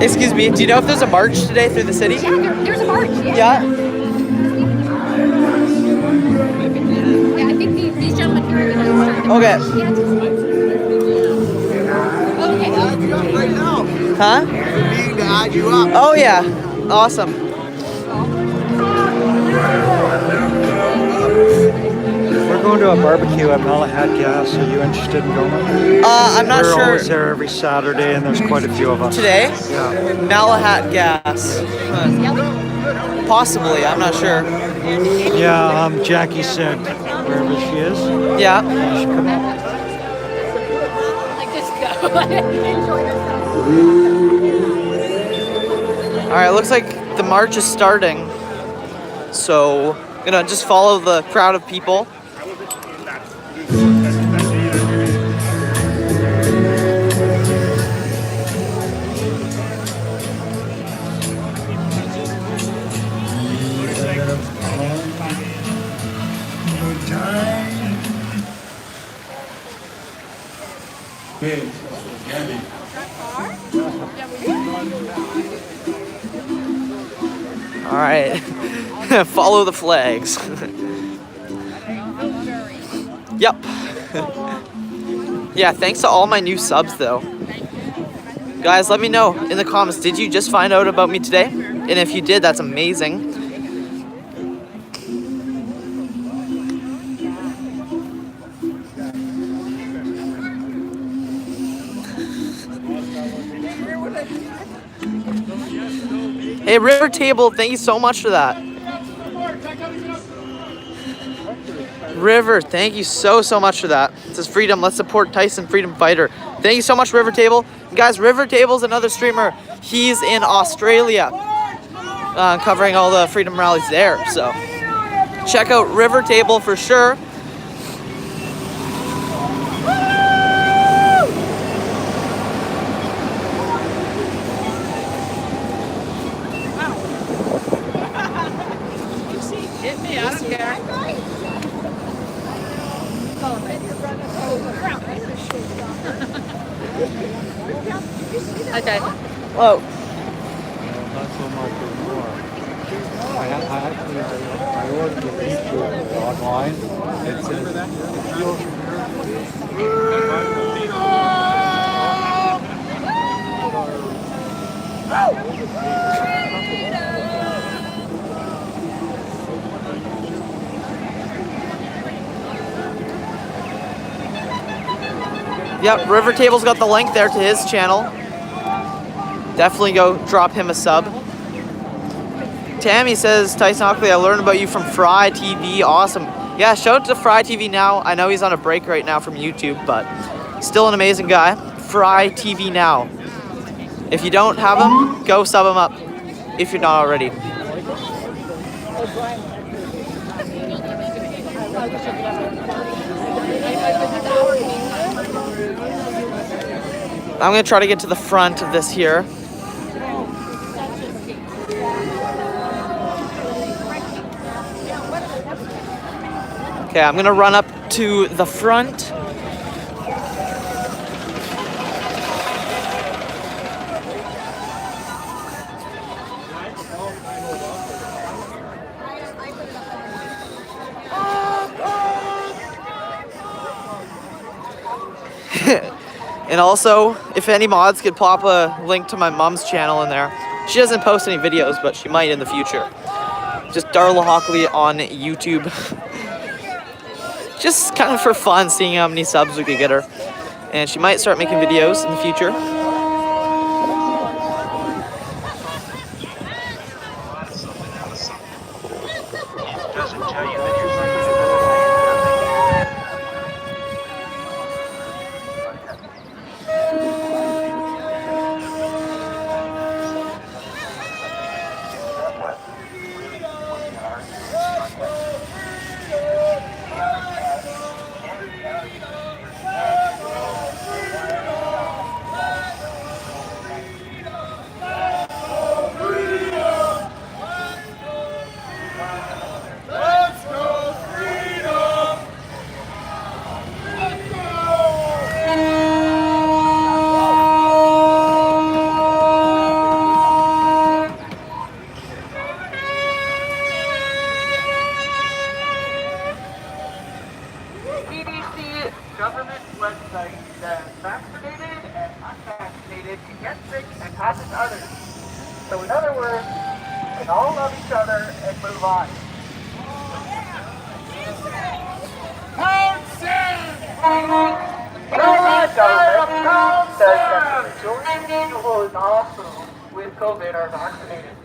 B: Excuse me, do you know if there's a march today through the city?
E: Yeah, there's a march. Yeah.
B: Yeah?
E: Yeah, I think these gentlemen here are going to start the
B: Okay.
E: march.
B: Huh? Oh yeah, awesome.
I: We're going to a barbecue at Malahat Gas. Are you interested in going?
B: I'm not
I: We're
B: sure.
I: always there every Saturday, and there's quite a few of us.
B: Today?
I: Yeah.
B: Malahat Gas. Possibly, I'm not sure.
I: Yeah, Jackie said wherever she is,
B: Yeah.
I: you should come up.
E: Like, just go. Enjoy yourself.
B: Alright, looks like the march is starting. So, gonna just follow the crowd of people. All right, follow the flags. Yep. Yeah, thanks to all my new subs though. Guys, let me know in the comments, did you just find out about me today? And if you did, that's amazing. Hey, River Table, thank you so much for that. River, thank you so much for that. It says Freedom, let's support Tyson, freedom fighter. Thank you so much, River Table. And guys, River Table's another streamer. He's in Australia, covering all the freedom rallies there. So check out River Table for sure.
E: Hit me, I don't care. Okay.
B: Whoa.
I: Not so much anymore. I ordered the pizza online. It says,
B: Yep, River Table's got the link there to his channel. Definitely go drop him a sub. Tammy says, Tyson Hockley, I learned about you from Fry TV. Awesome. Yeah, shout out to Fry TV now. I know he's on a break right now from YouTube, but still an amazing guy. Fry TV now. If you don't have him, go sub him up if you're not already. I'm gonna try to get to the front of this here. Okay, I'm gonna run up to the front. And also, if any mods could pop a link to my mom's channel in there. She doesn't post any videos, but she might in the future. Just Darla Hockley on YouTube. Just kind of for fun, seeing how many subs we could get her. And she might start making videos in the future.
J: government website that vaccinated and unvaccinated can get sick and pass it to others. So in other words, we can all love each other and move on. The government says that the majority of people in the hospital with COVID are vaccinated.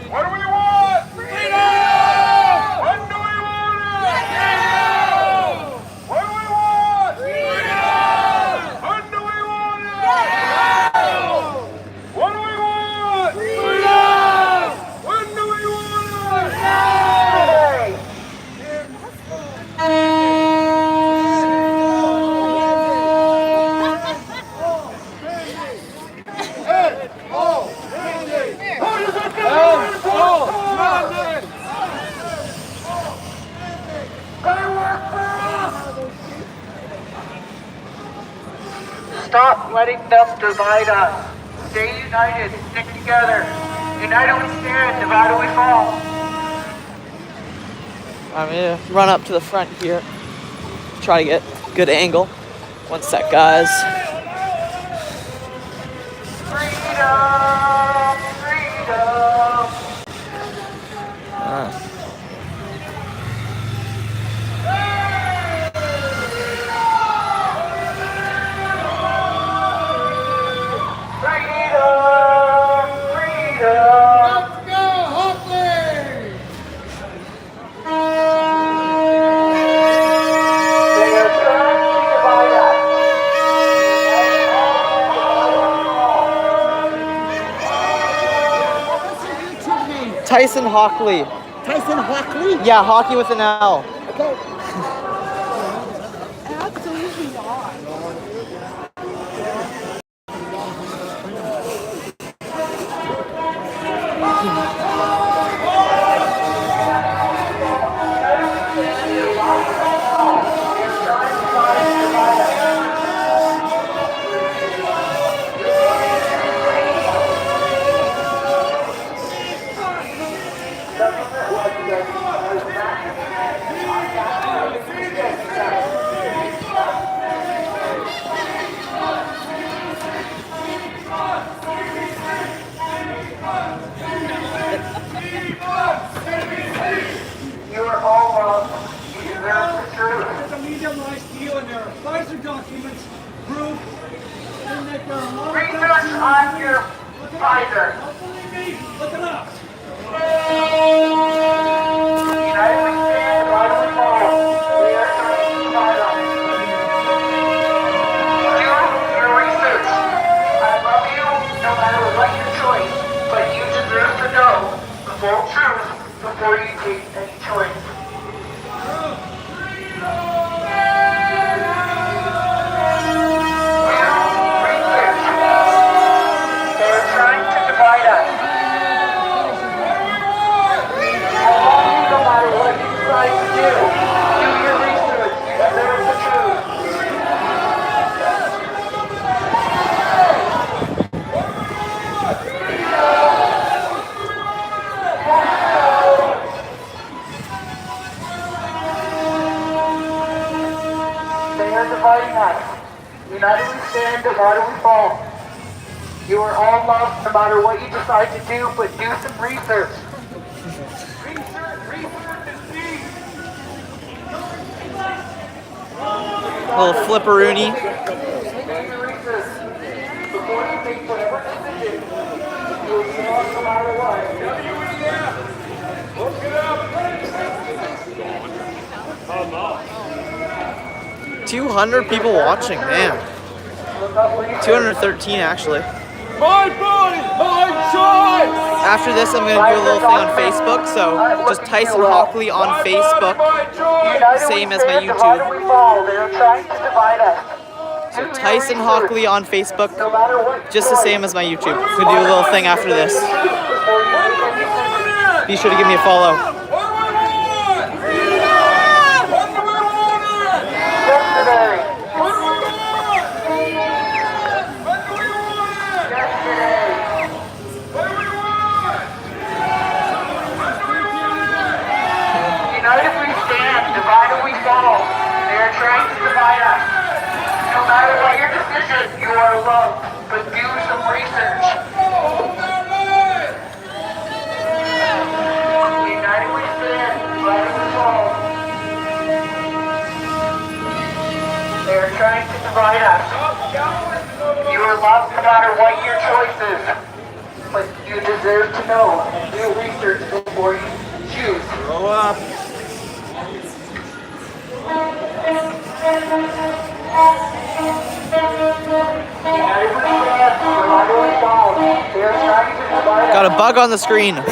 J: What do we want? Freedom! When do we want it? Freedom! What do we want? Freedom! When do we want it? Freedom! What do we want? Freedom! When do we want it? Stop letting them divide us. Stay united, stick together. United we stand, divided we fall.
B: I'm gonna run up to the front here. Try to get a good angle. One sec, guys.
J: Freedom, freedom.
B: Tyson Hockley.
G: Tyson Hockley?
B: Yeah, hockey with an L.
G: Okay.
E: Absolutely not.
J: You are all loved. You deserve the truth.
D: There's a medium-sized deal in there. Pfizer documents prove that there are more
J: Research on your Pfizer.
D: Don't believe me? Look it up.
J: United we stand, divided we fall. We are vital. Do your research. I love you no matter what your choice, but you deserve to know the full truth before you take any choice. Research. They are trying to divide us. No matter what you decide to do your research. You deserve the truth. They are dividing us. United we stand, divided we fall. You are all loved no matter what you decide to do, but do some research. Research is key.
B: Little flipperoony.
J: Do your research. Before you make whatever decision, you will be lost no matter what. WEF! Look it up!
B: 200 people watching, man. 213 actually.
D: My body, my choice!
B: After this, I'm gonna do a little thing on Facebook. So just Tyson Hockley on Facebook, same as my YouTube.
J: We fall. They are trying to divide us.
B: So Tyson Hockley on Facebook,
J: No matter what
B: just the same as my YouTube. I'm gonna do a little thing after this. Be sure to give me a follow.
J: yesterday. United we stand, divided we fall. They are trying to divide us. No matter what your decision, you are loved, but do some research. United we stand, divided we fall. They are trying to divide us. You are loved no matter what your choice is, but you deserve to know and do research before you choose.
F: Grow up.
B: Got a bug on the screen.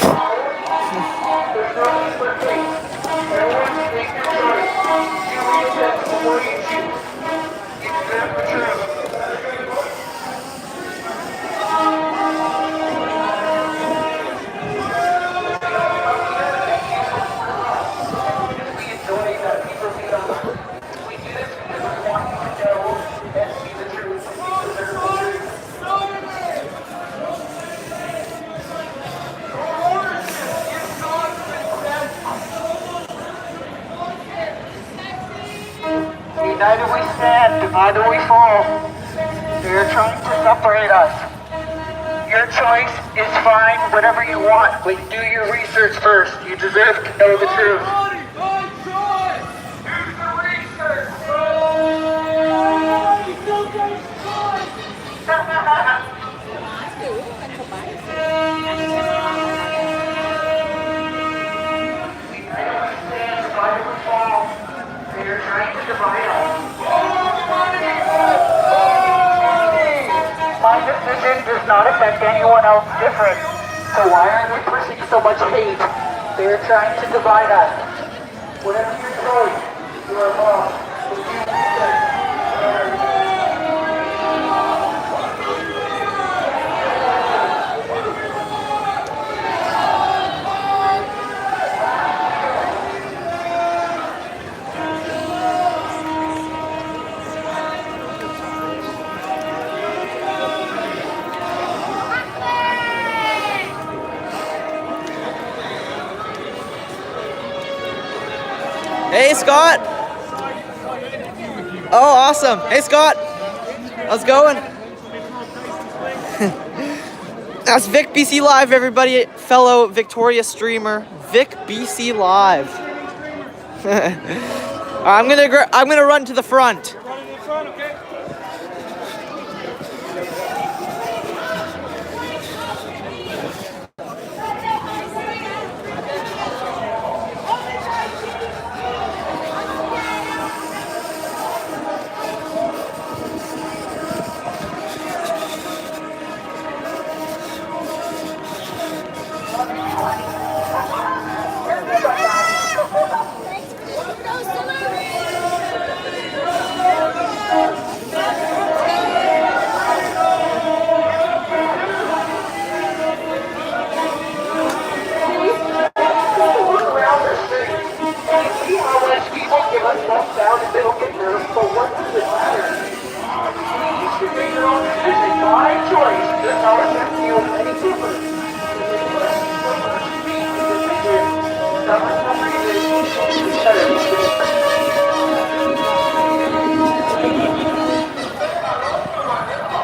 J: United we stand, divided we fall. They are trying to separate us. Your choice is fine, whatever you want, but do your research first. You deserve to know the truth. Do the research. United we stand, divided we fall. They are trying to divide us. My decision does not affect anyone else different. So why are they pushing so much hate? They're trying to divide us. Whatever your choice, you are wrong.
B: Hey, Scott. Oh, awesome. Hey, Scott. How's it going? That's Vic BC Live, everybody. Fellow Victoria streamer, Vic BC Live. I'm gonna run to the front.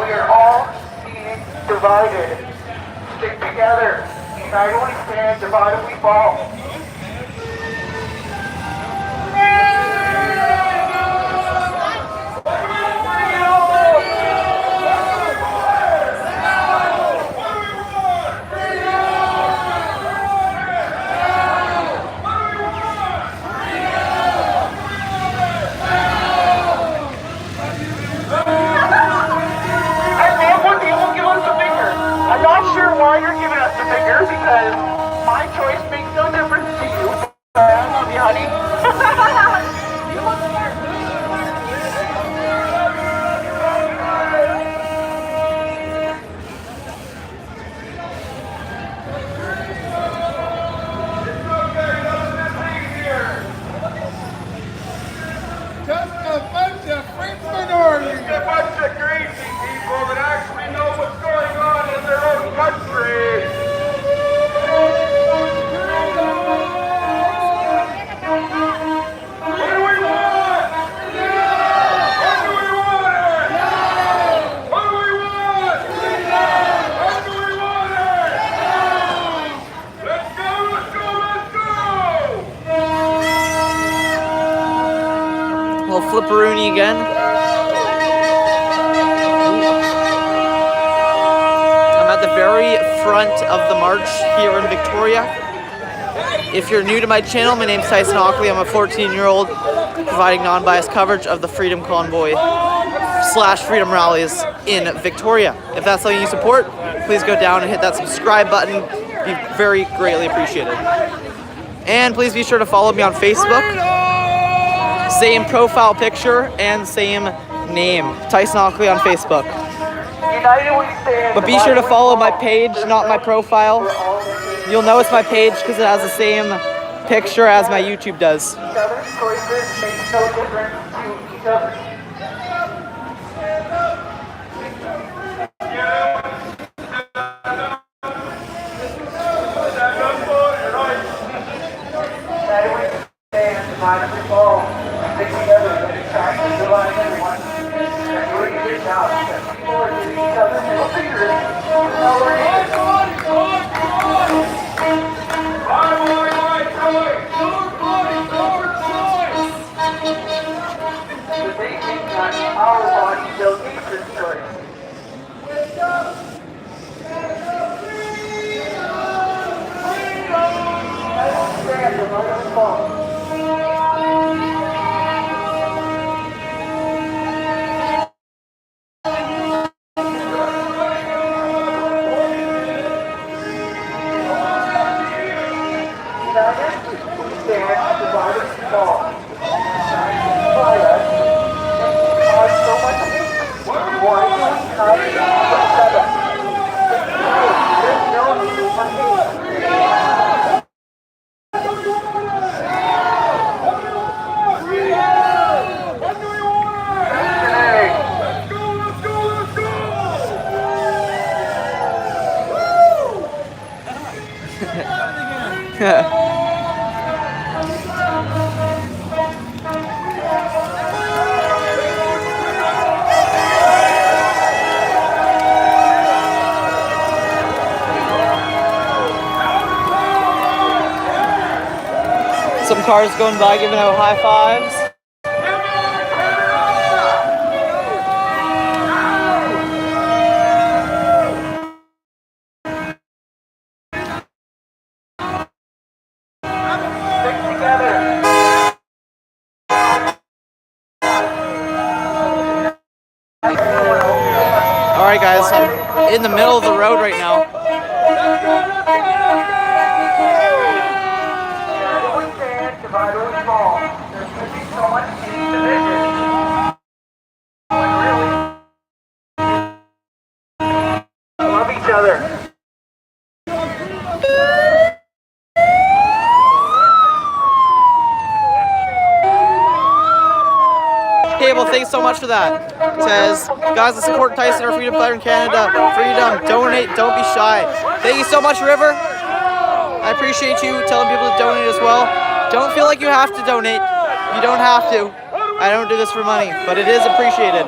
B: We are all being divided. Stick together. United we stand, divided we fall. I'm not sure why you're giving us the finger because my choice makes no difference to you. I love you, honey.
D: Just a bunch of French minorities.
J: Just a bunch of crazy people that actually know what's going on in their own country. What do we want? What do we want? What do we want? What do we want? Let's go, let's go, let's go!
B: Little flipperoonie again. The very front of the march here in Victoria. If you're new to my channel, my name's Tyson Hockley. I'm a 14-year-old providing non-biased coverage of the Freedom Convoy / Freedom Rallies in Victoria. If that's something you support, please go down and hit that subscribe button. Be very greatly appreciated. And please be sure to follow me on Facebook. Same profile picture and same name, Tyson Hockley on Facebook. But be sure to follow my page, not my profile. You'll know it's my page because it has the same picture as my YouTube does.
J: Each other's choices make no difference to each other. Stick together, trying to divide everyone. And doing a good job because people are giving each other middle fingers. But they think that our body don't need this choice. I don't stand the right of fall.
B: Some cars going by giving out high fives. Alright guys, I'm in the middle of the road right now.
J: Love each other.
B: Cable, thanks so much for that. It says, guys, let's support Tyson, our freedom fighter in Canada. Freedom, donate, don't be shy. Thank you so much, River. I appreciate you telling people to donate as well. Don't feel like you have to donate. You don't have to. I don't do this for money, but it is appreciated.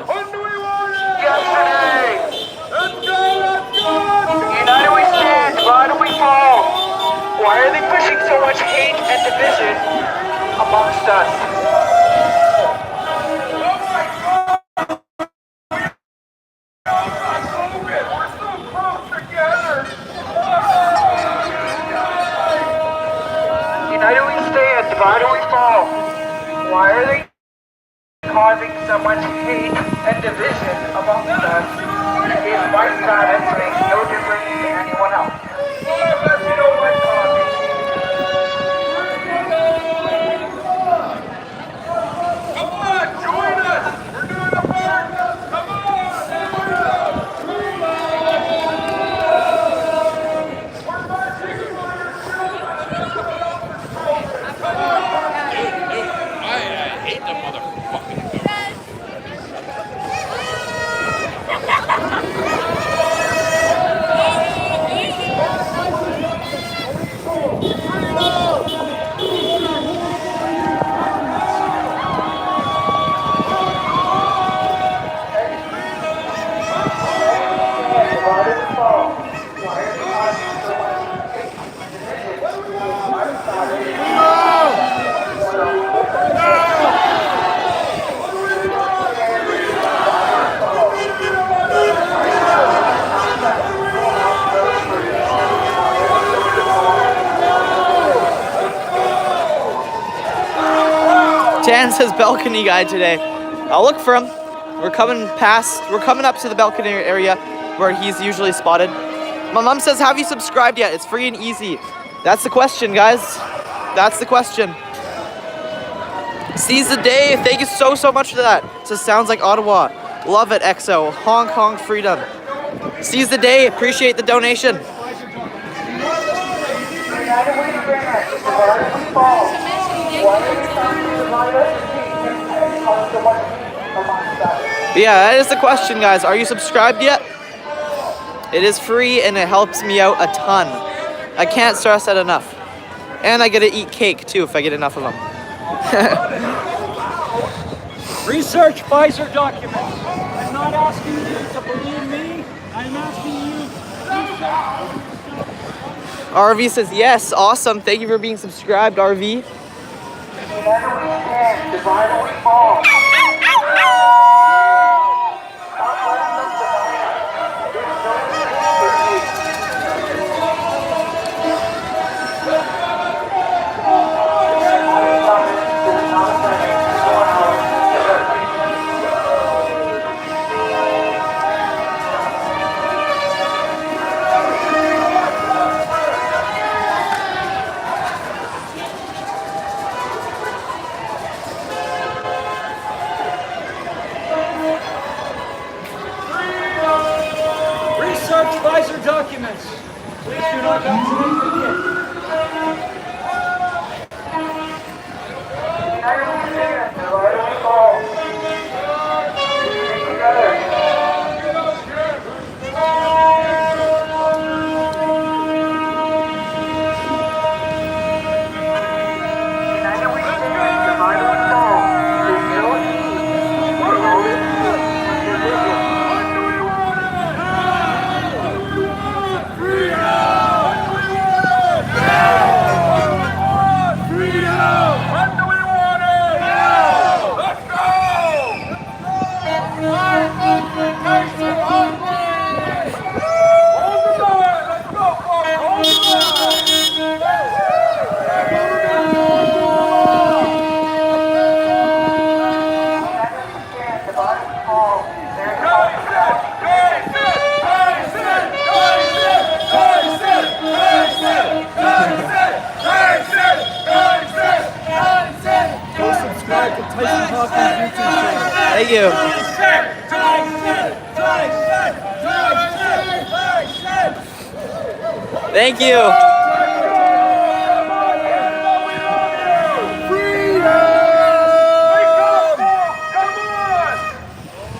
J: United we stand, divided we fall. Why are they pushing so much hate and division amongst us? United we stand, divided we fall. Why are they causing so much hate and division amongst us? If my status makes no difference to anyone else. Come on, join us! We're doing a park! Come on! We're marching for your
K: I hate the motherfucking.
B: Dan says balcony guy today. I'll look for him. We're coming up to the balcony area where he's usually spotted. My mom says, have you subscribed yet? It's free and easy. That's the question, guys. That's the question. Seize the day. Thank you so much for that. It just sounds like Ottawa. Love it, EXO. Hong Kong freedom. Seize the day. Appreciate the donation. But yeah, that is the question, guys. Are you subscribed yet? It is free and it helps me out a ton. I can't stress that enough. And I get to eat cake too if I get enough of them.
D: Research Pfizer documents. I'm not asking you to believe me. I'm asking you.
B: RV says yes. Awesome. Thank you for being subscribed, RV.
D: Pfizer documents. Please do not vaccinate the kid.
B: Thank you. Thank you.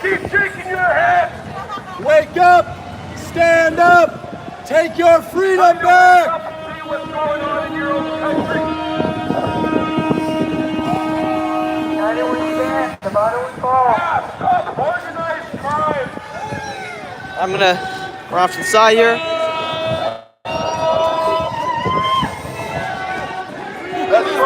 J: Keep shaking your head!
F: Wake up! Stand up! Take your freedom back!
J: See what's going on in your own country. United we stand, divided we fall. Stop organized crime!
B: I'm gonna run off to the side here.
J: Let's go!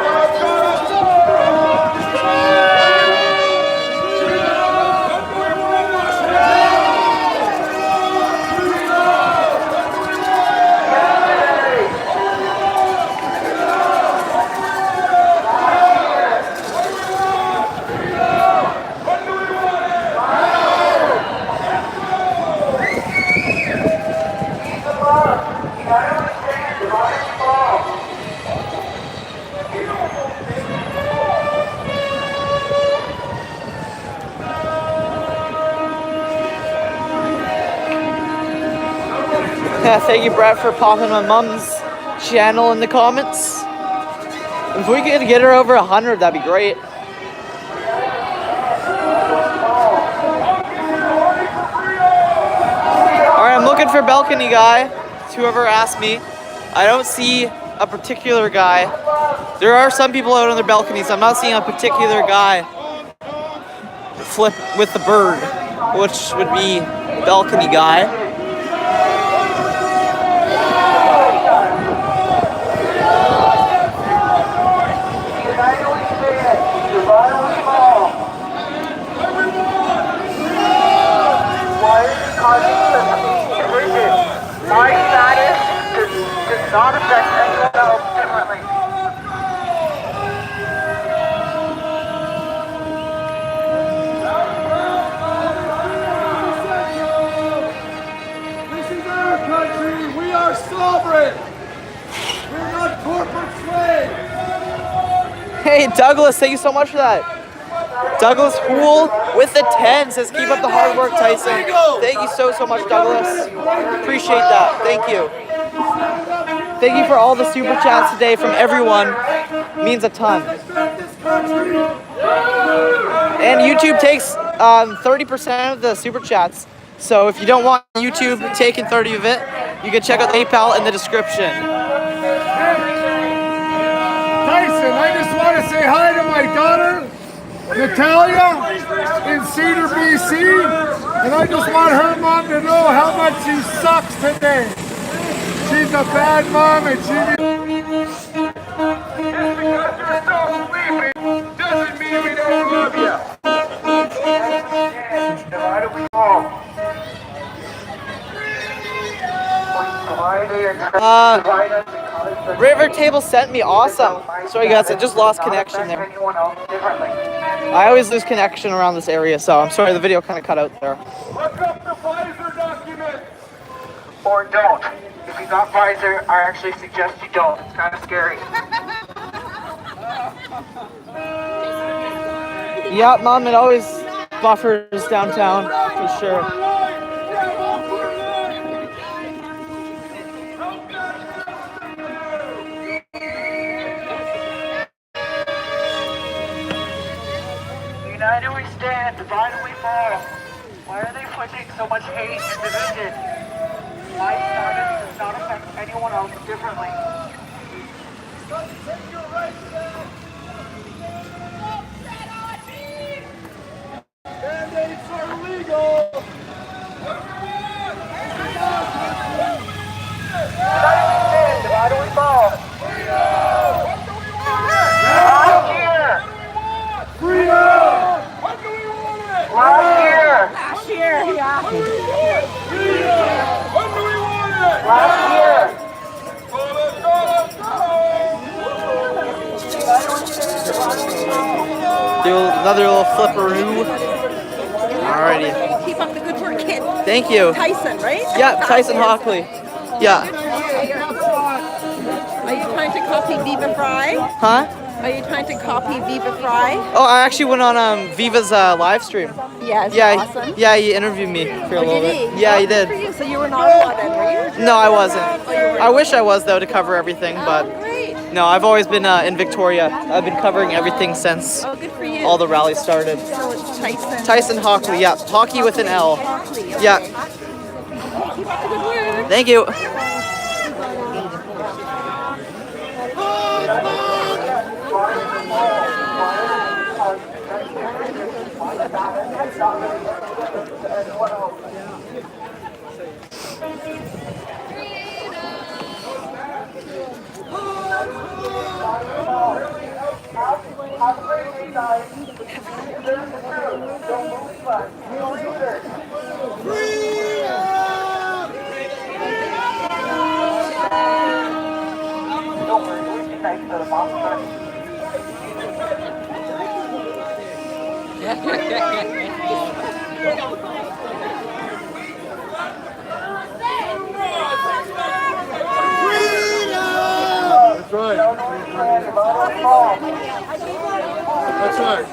B: Yeah, thank you, Brett, for popping my mom's channel in the comments. If we could get her over 100, that'd be great. Alright, I'm looking for balcony guy. It's whoever asked me. I don't see a particular guy. There are some people out on their balconies. I'm not seeing a particular guy flip with the bird, which would be balcony guy.
J: My status does not affect anyone else differently.
F: This is our country! We are sovereign! We're not corporate slaves!
B: Hey, Douglas, thank you so much for that. Douglas Hool with the 10 says, keep up the hard work, Tyson. Thank you so much, Douglas. Appreciate that. Thank you. Thank you for all the super chats today from everyone. Means a ton. And YouTube takes 30% of the super chats. So if you don't want YouTube taking 30 of it, you can check out PayPal in the description.
F: Tyson, I just want to say hi to my daughter, Natalia, in Cedar, BC, and I just want her mom to know how much she sucks today. She's a bad mom and she...
J: Doesn't mean we don't love you. Divided we fall.
B: River Table sent me, awesome. Sorry guys, I just lost connection there. I always lose connection around this area, so I'm sorry the video kind of cut out there.
J: Look up the Pfizer document. Or don't. If you got Pfizer, I actually suggest you don't. It's kind of scary.
B: Yeah, Mom, it always buffers downtown, for sure.
J: United we stand, divided we fall. Why are they pushing so much hate and division? My status does not affect anyone else differently. Take your rights back!
F: Band-aids are illegal!
J: United we stand, divided we fall. Last year!
F: Freedom!
J: Last year!
E: Last year, yeah.
J: When do we want it? Last year!
B: Do another little flipperoo. Alrighty.
E: Keep up the good work, kid.
B: Thank you.
E: Tyson, right?
B: Yeah, Tyson Hockley. Yeah.
E: Are you trying to copy Viva Fry?
B: Huh?
E: Are you trying to copy Viva Fry?
B: Oh, I actually went on Viva's live stream.
E: Yes.
B: Yeah,
E: Awesome.
B: yeah, he interviewed me for a little
E: Did
B: bit.
E: he?
B: Yeah,
E: Oh,
B: he
E: good
B: did.
E: for you. So you were not on then, were you?
B: No, I wasn't.
E: Oh, you were.
B: I wish I was though to cover everything, but
E: Great.
B: no, I've always been in Victoria. I've been covering everything since
E: Oh, good for you.
B: all the rallies started.
E: So it's Tyson.
B: Tyson Hockley, yeah, hockey with an L.
E: Hockley, okay.
B: Yeah.
E: Keep up the good work.
B: Thank you.
F: That's right. That's right.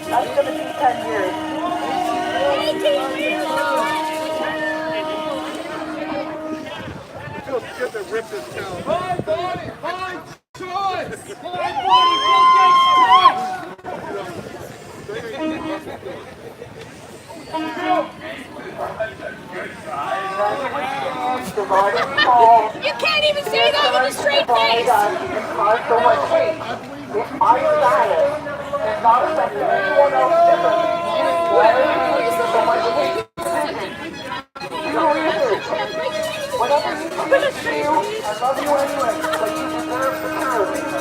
J: That's going to be 10 years.
F: Feels good to rip this down.
J: High body, high choice! High body, Bill Gates choice!
E: You can't even say that with a straight face.
J: So much weight. If my status does not affect anyone else differently, why are you putting so much weight? Whatever you do, I love you anyway, but you deserve the truth.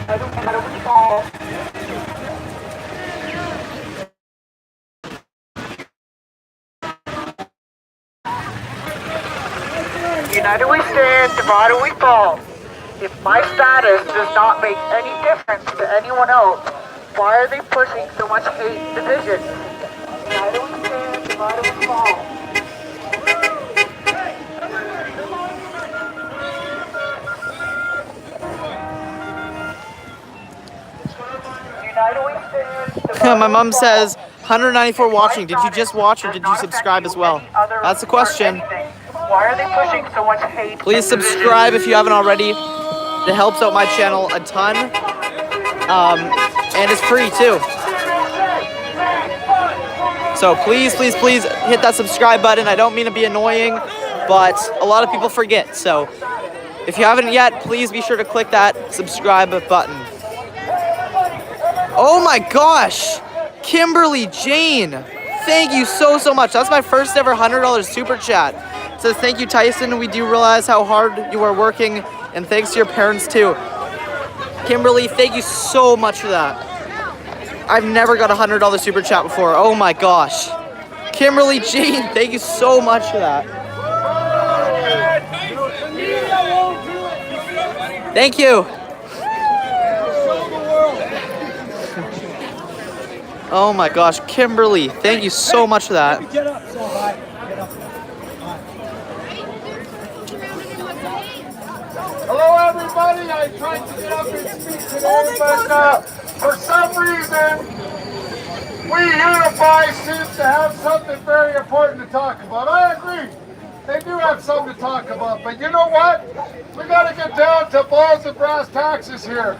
J: I don't care what you fall. United we stand, divided we fall. If my status does not make any difference to anyone else, why are they pushing so much hate and division? United we stand, divided we fall. United we stand.
B: My mom says 194 watching. Did you just watch or did you subscribe as well? That's the question.
J: Why are they pushing so much hate?
B: Please subscribe if you haven't already. It helps out my channel a ton. And it's free too. So please, please, please hit that subscribe button. I don't mean to be annoying, but a lot of people forget. So if you haven't yet, please be sure to click that subscribe button. Oh my gosh! Kimberly Jane! Thank you so much. That's my first ever $100 super chat. It says, thank you, Tyson. We do realize how hard you are working, and thanks to your parents too. Kimberly, thank you so much for that. I've never got a $100 super chat before. Oh my gosh. Kimberly Jane, thank you so much for that. Thank you. Oh my gosh, Kimberly, thank you so much for that.
D: Get up, so high. Get up.
F: Hello, everybody. I tried to get up and speak today, but for some reason, we Unify seems to have something very important to talk about. I agree. They do have something to talk about, but you know what? We got to get down to balls and brass taxes here.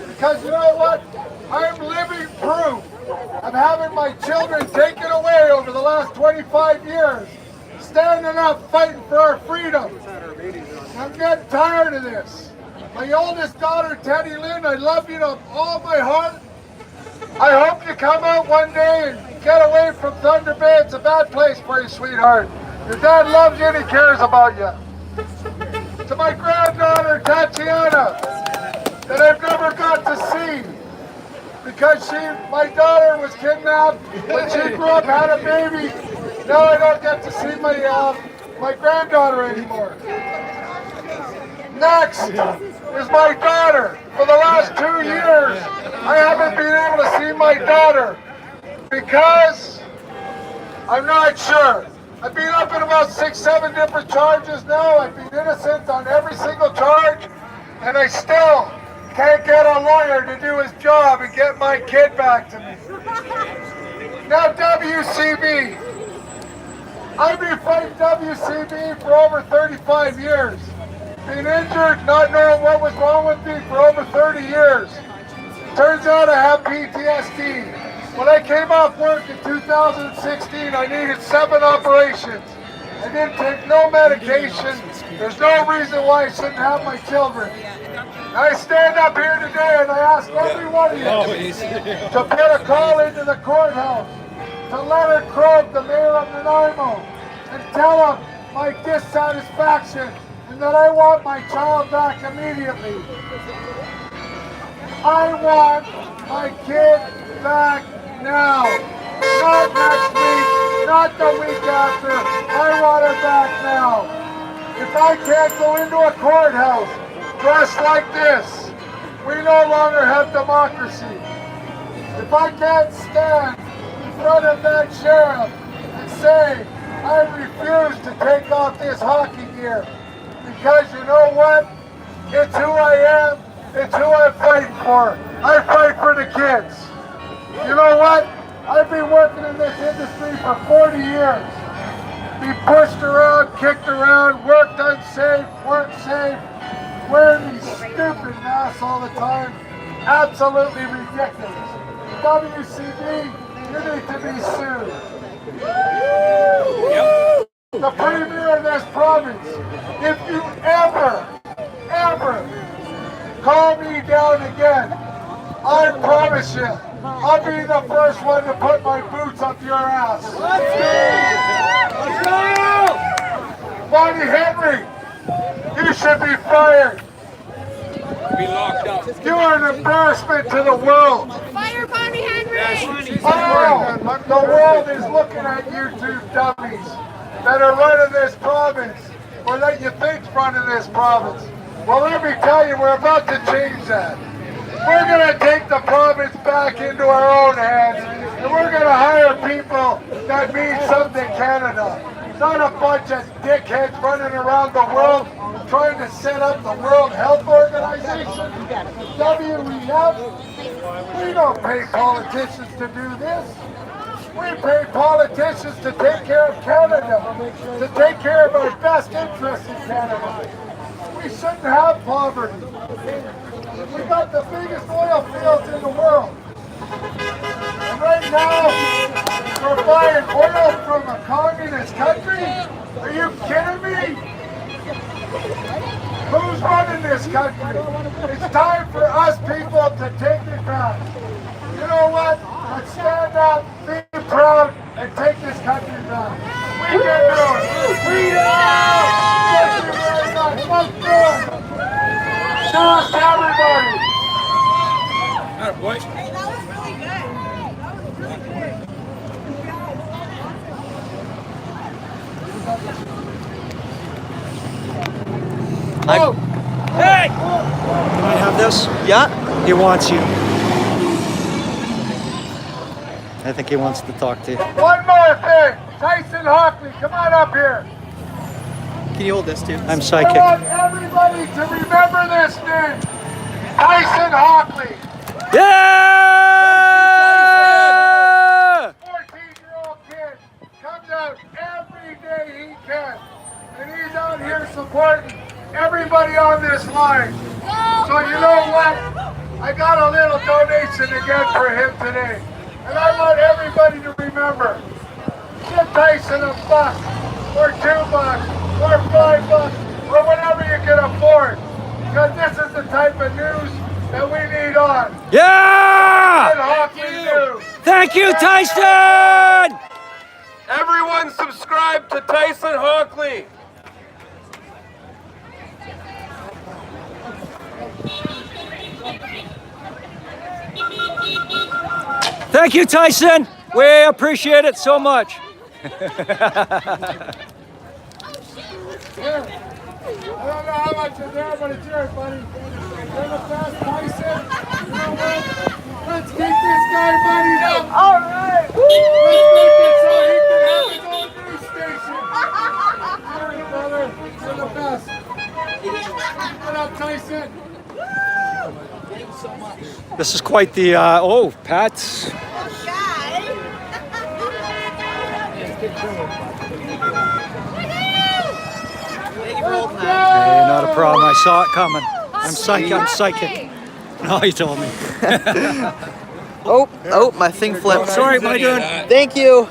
F: Because you know what? I'm living proof of having my children taken away over the last 25 years. Standing up, fighting for our freedom. I'm getting tired of this. My oldest daughter, Teddy Lynn, I love you to all my heart. I hope you come out one day and get away from Thunder Bay. It's a bad place for you, sweetheart. Your dad loves you and he cares about you. To my granddaughter, Tatiana, that I've never got to see. because my daughter was kidnapped when she grew up, had a baby. Now I don't get to see my granddaughter anymore. Next is my daughter. For the last 2 years, I haven't been able to see my daughter because I'm not sure. I've been up in about 6, 7 different charges now. I've been innocent on every single charge, and I still can't get a lawyer to do his job and get my kid back to me. Now WCB. I've been fighting WCB for over 35 years. Been injured, not knowing what was wrong with me for over 30 years. Turns out I have PTSD. When I came off work in 2016, I needed 7 operations. I didn't take no medication. There's no reason why I shouldn't have my children. I stand up here today and I ask every one of you to put a call into the courthouse to Leonard Krog, the mayor of Nanaimo, and tell him my dissatisfaction and that I want my child back immediately. I want my kid back now. Not next week, not the week after. I want her back now. If I can't go into a courthouse dressed like this, we no longer have democracy. If I can't stand in front of that sheriff and say, I refuse to take off this hockey gear, because you know what? It's who I am, it's who I'm fighting for. I fight for the kids. You know what? I've been working in this industry for 40 years. Be pushed around, kicked around, worked unsafe, weren't safe, wearing these stupid masks all the time. Absolutely ridiculous. WCB, you need to be sued. The premier of this province, if you ever call me down again, I promise you, I'll be the first one to put my boots up your ass. Let's go! Bonnie Henry, you should be fired.
K: Be locked up.
F: You are an embarrassment to the world.
E: Fire Bonnie Henry!
F: Oh, the world is looking at you two dummies that are running this province, or that you think's running this province. Well, let me tell you, we're about to change that. We're going to take the province back into our own hands, and we're going to hire people that mean something to Canada. Not a bunch of dickheads running around the world trying to set up the World Health Organization. WEF. We don't pay politicians to do this. We pay politicians to take care of Canada, to take care of our best interests in Canada. We shouldn't have poverty. We got the biggest oil fields in the world. And right now, we're buying oil from a communist country? Are you kidding me? Who's running this country? It's time for us people to take it back. You know what? Let's stand up, be proud, and take this country back. We can do it. Freedom! Thank you very much. Let's do it. Shout to everybody.
K: Boy.
E: Hey, that was really good. That was really good.
I: Hey! Can I have this?
B: Yeah.
I: He wants you. I think he wants to talk to you.
F: One more thing. Tyson Hockley, come on up here.
B: Can you hold this too?
I: I'm
F: I
I: psychic.
F: want everybody to remember this name. Tyson Hockley.
I: Yeah!
F: 14-year-old kid comes out every day he can. And he's out here supporting everybody on this line. So you know what? I got a little donation again for him today. And I want everybody to remember, give Tyson $1 or $2 or $5 or whatever you can afford. Because this is the type of news that we need on.
I: Yeah!
F: And Hockley News.
I: Thank you, Tyson!
J: Everyone subscribe to Tyson Hockley.
D: Thank you, Tyson. We appreciate it so much.
F: I don't know how much is there, but it's yours, buddy. You're the best, Tyson. You know what? Let's keep this guy buddied up. All right. Let's make it so he can have his own news station. Sorry, brother. You're the best. Keep it up, Tyson.
D: This is quite the, oh, Pat's. Hey, not a problem. I saw it coming. I'm psychic. No, he told me.
B: Oh, my thing flipped.
D: Sorry, my dude.
B: Thank you.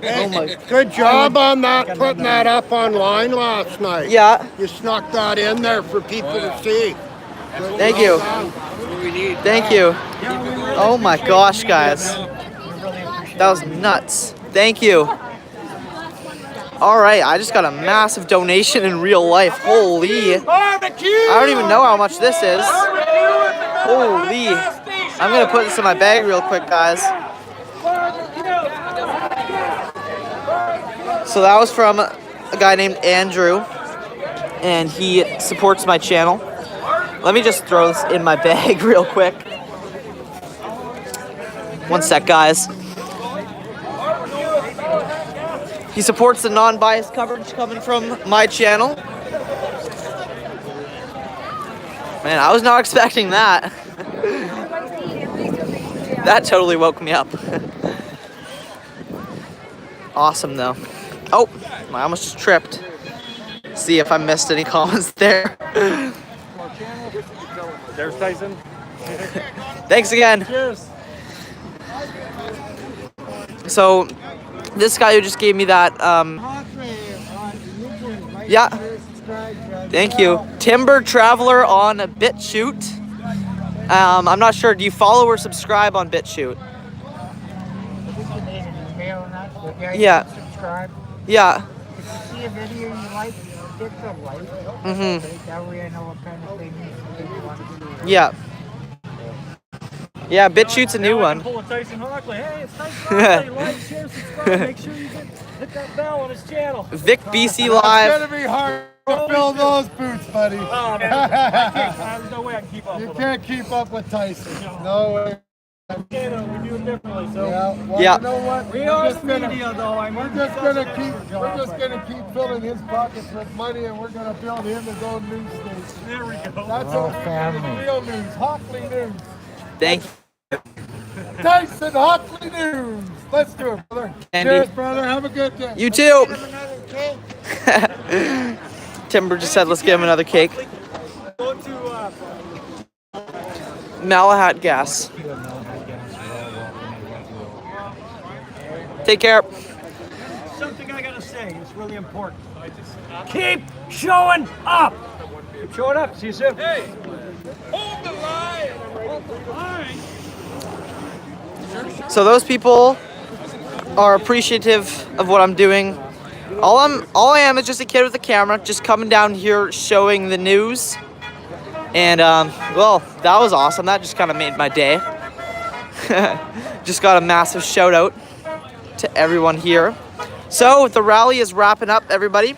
F: Oh my. Good job on that, putting that up online last night.
B: Yeah.
F: You snuck that in there for people to see.
B: Thank you. Thank you. Oh my gosh, guys. That was nuts. Thank you. All right, I just got a massive donation in real life. Holy. I don't even know how much this is. Holy. I'm going to put this in my bag real quick, guys. So that was from a guy named Andrew, and he supports my channel. Let me just throw this in my bag real quick. One sec, guys. He supports the non-biased coverage coming from my channel. Man, I was not expecting that. That totally woke me up. Awesome, though. Oh, I almost just tripped. See if I missed any comments there.
D: There's Tyson.
B: Thanks again.
D: Cheers.
B: So, this guy who just gave me that, yeah. Thank you. Timber Traveler on BitChute. I'm not sure. Do you follow or subscribe on BitChute? Yeah.
L: Subscribe.
B: Yeah.
L: If you see a video you like, hit the like.
B: Mm-hmm.
L: That way I know what kind of thing you want to do.
B: Yeah. Yeah, BitChute's a new one.
D: Pull a Tyson Hockley. Hey, it's Tyson Hockley. Like, share, subscribe. Make sure you hit that bell on his channel.
B: Vic BC
F: It's
B: Live.
F: gonna be hard to fill those boots, buddy.
D: Oh, man. There's no way I can keep up
F: You
D: with
F: can't keep up with Tyson. No way.
D: him. We do it differently, so.
F: Yeah. Well,
B: Yeah.
F: You know what?
D: We are media, though.
F: We're just gonna keep filling his pockets with money, and we're gonna build him his own news station.
D: There we go.
F: That's what we're doing. Real news, Hockley News.
B: Thank you.
F: Tyson Hockley News. Let's do it, brother.
B: Andy.
F: Cheers, brother. Have a good day.
B: You too. Timber just said, let's give him another cake.
D: Go to,
B: Malahat Gas. Take care.
D: something I gotta say. It's really important. Keep showing up. Keep showing up. See you soon.
J: Hey, hold the line. Hold the line.
B: So those people are appreciative of what I'm doing. All I am is just a kid with a camera, just coming down here showing the news. And well, that was awesome. That just kind of made my day. Just got a massive shout out to everyone here. So the rally is wrapping up, everybody.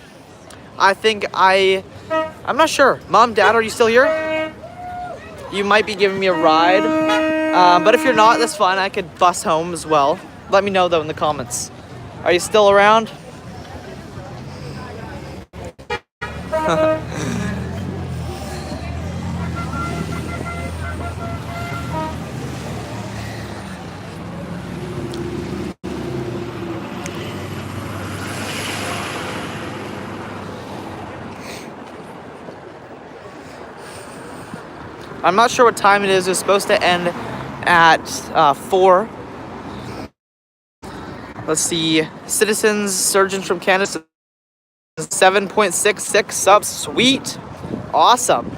B: I think I'm not sure. Mom, Dad, are you still here? You might be giving me a ride. But if you're not, that's fine. I could bus home as well. Let me know though in the comments. Are you still around? I'm not sure what time it is. It's supposed to end at 4. Let's see. Citizens, Surgeons from Canada, 7.66 subs. Sweet. Awesome.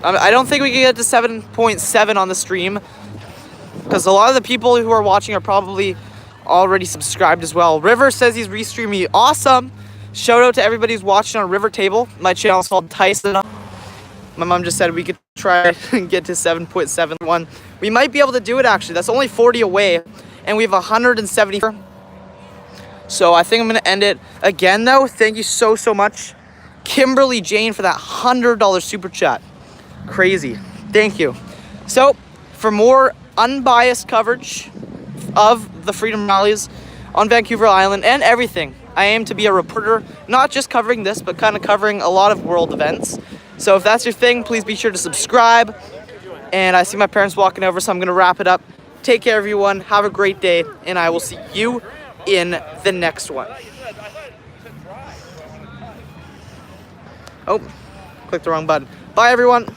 B: I don't think we can get to 7.7 on the stream because a lot of the people who are watching are probably already subscribed as well. River says he's restreaming. Awesome. Shout out to everybody who's watching on River Table. My channel is called Tyson. My mom just said we could try and get to 7.71. We might be able to do it actually. That's only 40 away, and we have 170. So I think I'm gonna end it again though. Thank you so much, Kimberly Jane, for that $100 super chat. Crazy. Thank you. So for more unbiased coverage of the Freedom Rallies on Vancouver Island and everything, I aim to be a reporter, not just covering this, but kind of covering a lot of world events. So if that's your thing, please be sure to subscribe. And I see my parents walking over, so I'm going to wrap it up. Take care, everyone. Have a great day, and I will see you in the next one. Oh, clicked the wrong button. Bye, everyone.